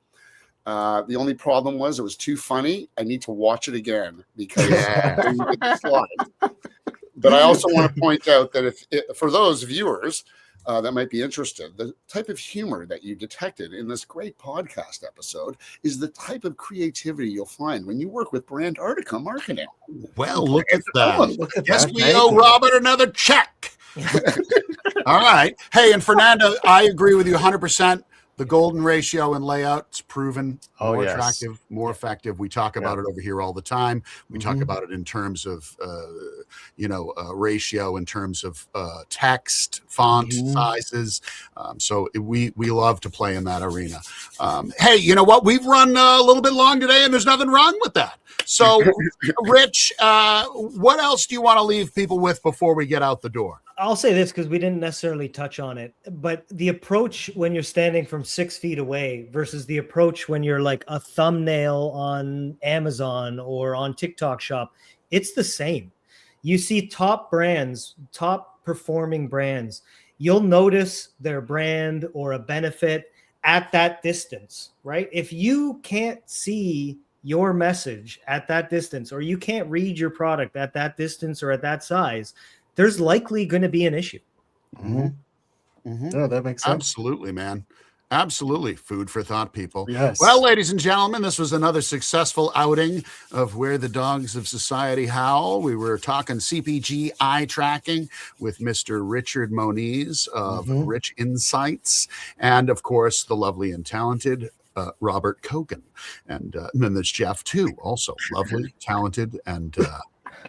the only problem was it was too funny. I need to watch it again because But I also want to point out that for those viewers that might be interested, the type of humor that you detected in this great podcast episode is the type of creativity you'll find when you work with Brand Artica marketing. Well, look at that. Guess we owe Robert another check. All right. Hey, and Fernando, I agree with you 100%. The golden ratio and layout is proven more attractive, more effective. We talk about it over here all the time. We talk about it in terms of, ratio, in terms of text, font sizes. So we love to play in that arena. Hey, you know what? We've run a little bit long today, and there's nothing wrong with that. So, Rich, what else do you want to leave people with before we get out the door? I'll say this because we didn't necessarily touch on it, but the approach when you're standing from 6 feet away versus the approach when you're like a thumbnail on Amazon or on TikTok Shop, it's the same. You see top brands, top performing brands, you'll notice their brand or a benefit at that distance, right? If you can't see your message at that distance, or you can't read your product at that distance or at that size, there's likely going to be an issue. Yeah, that makes sense. Absolutely, man. Absolutely. Food for thought, people. Yes. Well, ladies and gentlemen, this was another successful outing of Where the Dogs of Society Howl. We were talking CPG eye tracking with Mr. Richard Moniz of Rich Insights, and of course, the lovely and talented Robert Kogan. And then there's Jeff too, also lovely, talented, and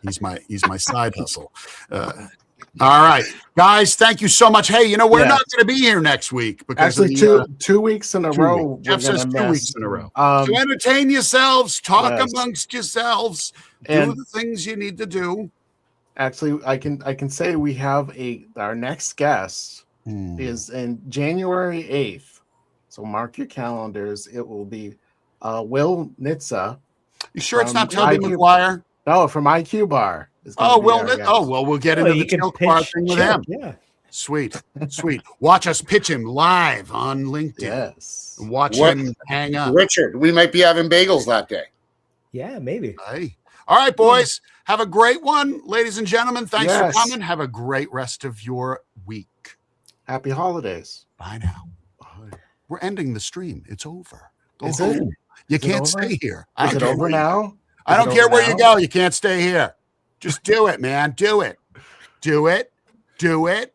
he's my side hustle. All right, guys, thank you so much. Hey, we're not going to be here next week because actually two weeks in a row. Jeff says 2 weeks in a row. So entertain yourselves, talk amongst yourselves, do the things you need to do. Actually, I can say we have our next guest is in January 8th. So mark your calendars. It will be Will Nitza. You sure it's not Toby McGuire? No, from IQ Bar. Well, we'll get into the Choke Bar thing with him. Yeah. Sweet. Watch us pitch him live on LinkedIn. Yes. Watch him hang up. Richard, we might be having bagels that day. Yeah, maybe. Hey. All right, boys. Have a great one. Ladies and gentlemen, thanks for coming. Have a great rest of your week. Happy holidays. Bye now. Bye. We're ending the stream. It's over. Go Is home. it? You can't stay here. Is it over now? I don't care where you go. You can't stay here. Just do it, man. Do it. Do it. Do it.